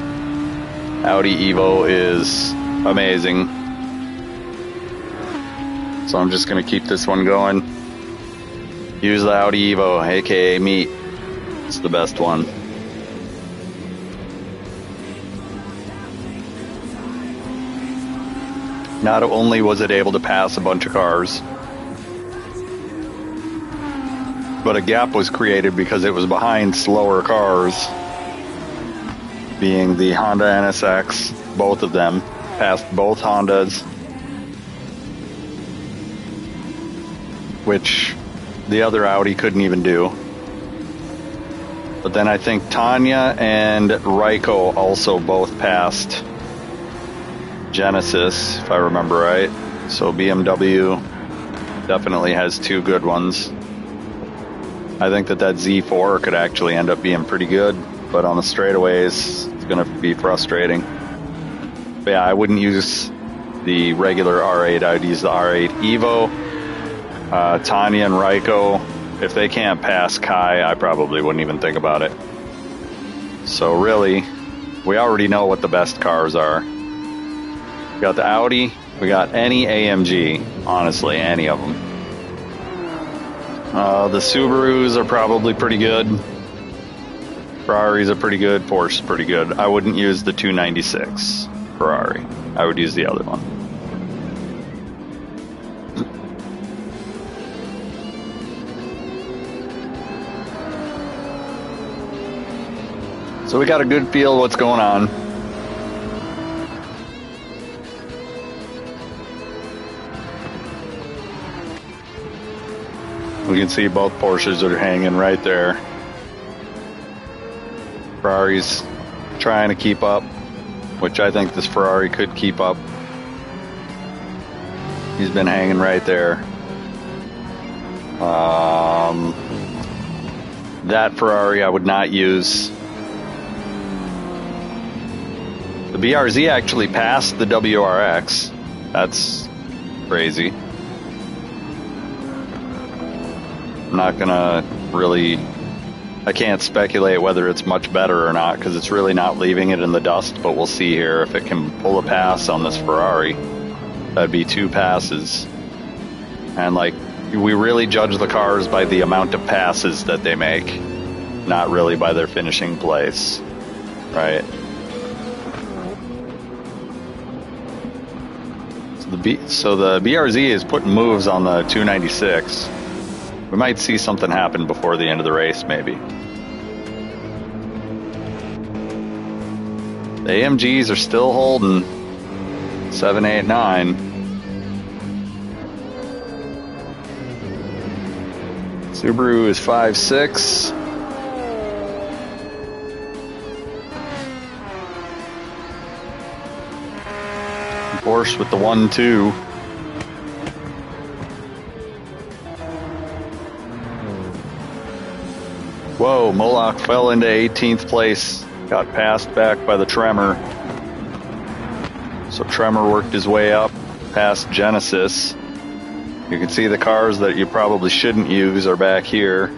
Audi Evo is amazing. So I'm just going to keep this one going. Use the Audi Evo, aka Meat. It's the best one. Not only was it able to pass a bunch of cars, but a gap was created because it was behind slower cars, being the Honda NSX, both of them, passed both Hondas, which the other Audi couldn't even do. But then I think Tanya and Raikko also both passed Genesis, if I remember right. So BMW definitely has two good ones. I think that Z4 could actually end up being pretty good, but on the straightaways, it's going to be frustrating. But yeah, I wouldn't use the regular R8. I'd use the R8 Evo. Tanya and Raikko, if they can't pass Kai, I probably wouldn't even think about it. So really, we already know what the best cars are. We got the Audi, we got any AMG, honestly, any of them. The Subarus are probably pretty good. Ferraris are pretty good, Porsche's pretty good. I wouldn't use the 296 Ferrari. I would use the other one. So we got a good feel of what's going on. We can see both Porsches are hanging right there. Ferrari's trying to keep up, which I think this Ferrari could keep up. He's been hanging right there. That Ferrari I would not use. The BRZ actually passed the WRX. That's crazy. I'm not gonna really... I can't speculate whether it's much better or not because it's really not leaving it in the dust, but we'll see here if it can pull a pass on this Ferrari. That'd be two passes. And like we really judge the cars by the amount of passes that they make, not really by their finishing place, right? So the BRZ is putting moves on the 296. We might see something happen before the end of the race, maybe. The AMGs are still holding 7, 8, 9. Subaru is 5, 6. Porsche with the 1, 2. Whoa, Moloch fell into 18th place. Got passed back by the Tremor. So Tremor worked his way up past Genesis. You can see the cars that you probably shouldn't use are back here.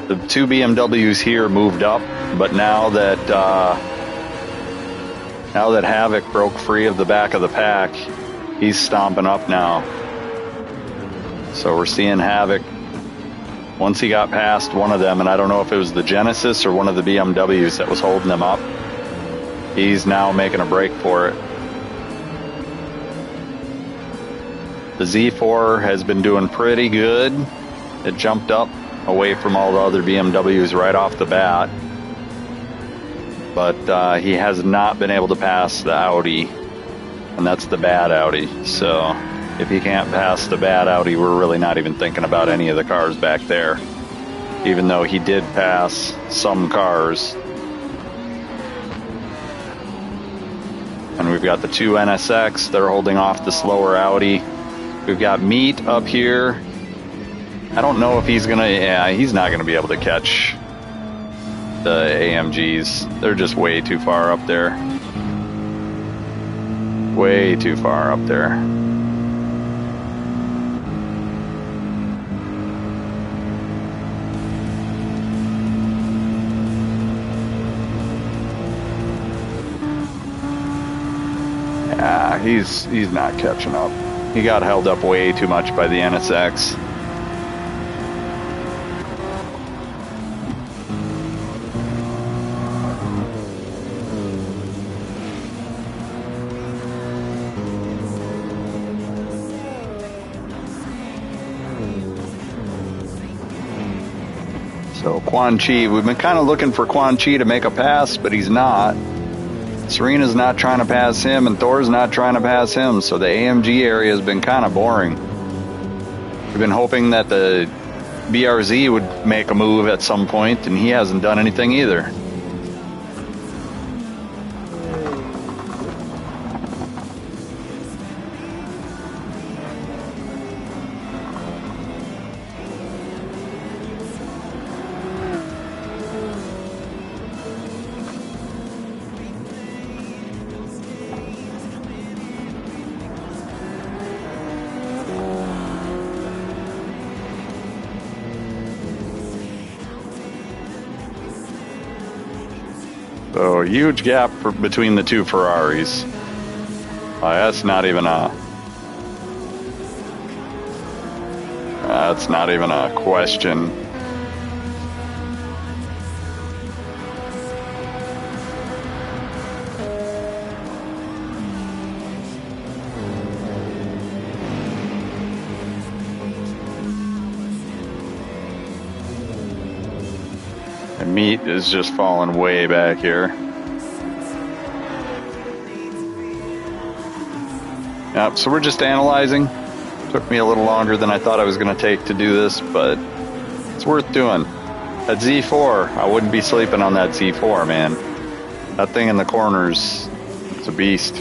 The 2 BMWs here moved up, but now that Havoc broke free of the back of the pack, he's stomping up now. So we're seeing Havoc. Once he got past one of them, and I don't know if it was the Genesis or one of the BMWs that was holding them up, he's now making a break for it. The Z4 has been doing pretty good. It jumped up away from all the other BMWs right off the bat. But he has not been able to pass the Audi, and that's the bad Audi. So if he can't pass the bad Audi, we're really not even thinking about any of the cars back there, even though he did pass some cars. And we've got the 2 NSX. They're holding off the slower Audi. We've got Meat up here. I don't know if he's gonna, he's not gonna be able to catch the AMGs. They're just way too far up there. Way too far up there. Yeah, he's not catching up. He got held up way too much by the NSX. So Quan Chi, we've been kind of looking for Quan Chi to make a pass, but he's not. Serena's not trying to pass him, and Thor's not trying to pass him, so the AMG area has been kind of boring. We've been hoping that the BRZ would make a move at some point, and he hasn't done anything either. So huge gap between the two Ferraris. That's not even a question. And Meat is just falling way back here. Yep, so we're just analyzing. Took me a little longer than I thought I was going to take to do this, but it's worth doing. That Z4, I wouldn't be sleeping on that Z4, man. That thing in the corners, it's a beast.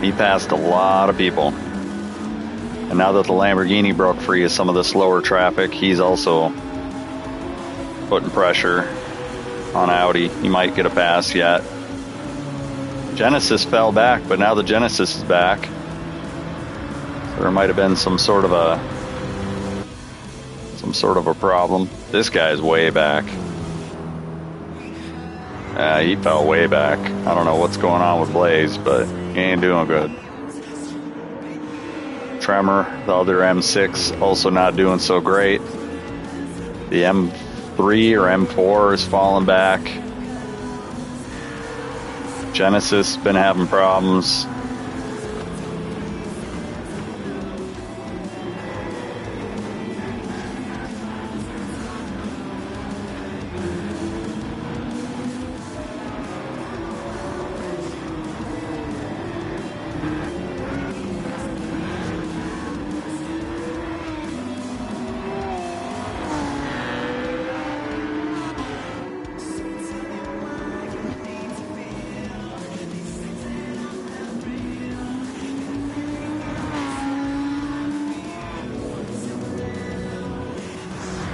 He passed a lot of people. And now that the Lamborghini broke free of some of the slower traffic, he's also putting pressure on Audi. He might get a pass yet. Genesis fell back, but now the Genesis is back. So there might have been some sort of a problem. This guy's way back. He fell way back. I don't know what's going on with Blaze, but he ain't doing good. Tremor, the other M6, also not doing so great. The M3 or M4 is falling back. Genesis been having problems.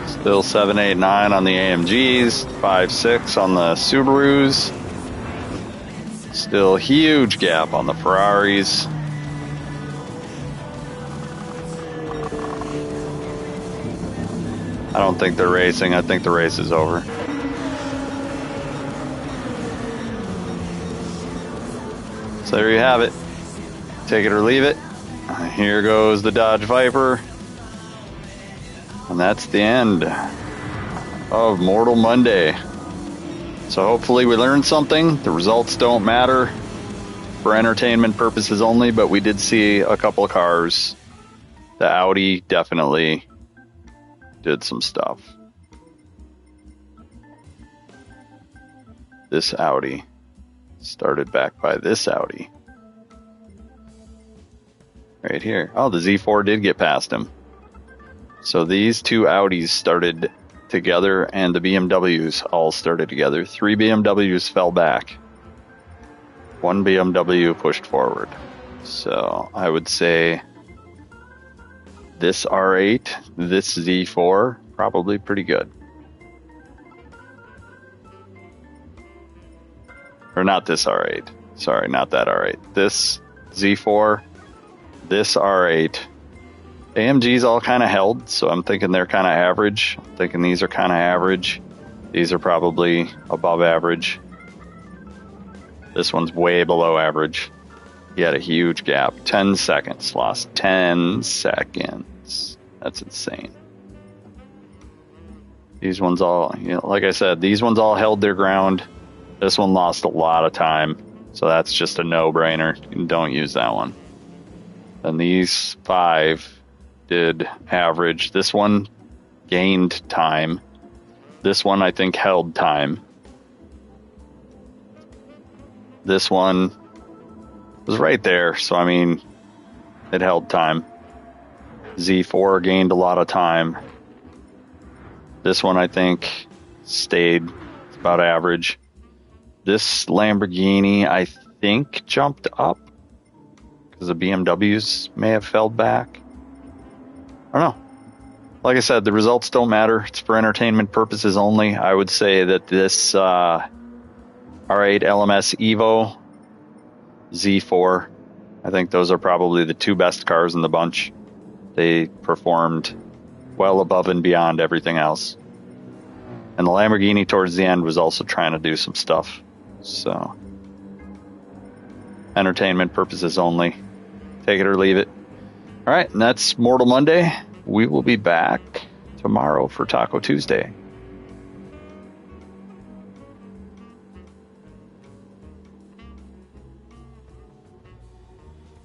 Still 7, 8, 9 on the AMGs, 5, 6 on the Subarus. Still huge gap on the Ferraris. I don't think they're racing. I think the race is over. So there you have it. Take it or leave it. Here goes the Dodge Viper. And that's the end of Mortal Monday. So hopefully we learned something. The results don't matter for entertainment purposes only, but we did see a couple of cars. The Audi definitely did some stuff. This Audi started back by this Audi. Right here. Oh, the Z4 did get past him. So these two Audis started together and the BMWs all started together. 3 BMWs fell back. 1 BMW pushed forward. So I would say this R8, this Z4, probably pretty good. Or not this R8. Sorry, not that R8. This Z4, this R8. AMG's all kind of held, so I'm thinking they're kind of average. I'm thinking these are kind of average. These are probably above average. This one's way below average. He had a huge gap. 10 seconds. Lost 10 seconds. That's insane. These ones all, like I said, these ones all held their ground. This one lost a lot of time, so that's just a no-brainer. Don't use that one. And these 5 did average. This one gained time. This one, I think, held time. This one was right there, so I mean, it held time. Z4 gained a lot of time. This one, I think, stayed about average. This Lamborghini, I think, jumped up because the BMWs may have fell back. I don't know. Like I said, the results don't matter. It's for entertainment purposes only. I would say that this R8 LMS Evo, Z4, I think those are probably the 2 best cars in the bunch. They performed well above and beyond everything else. And the Lamborghini towards the end was also trying to do some stuff. So, entertainment purposes only. Take it or leave it. All right, and that's Mortal Monday. We will be back tomorrow for Taco Tuesday.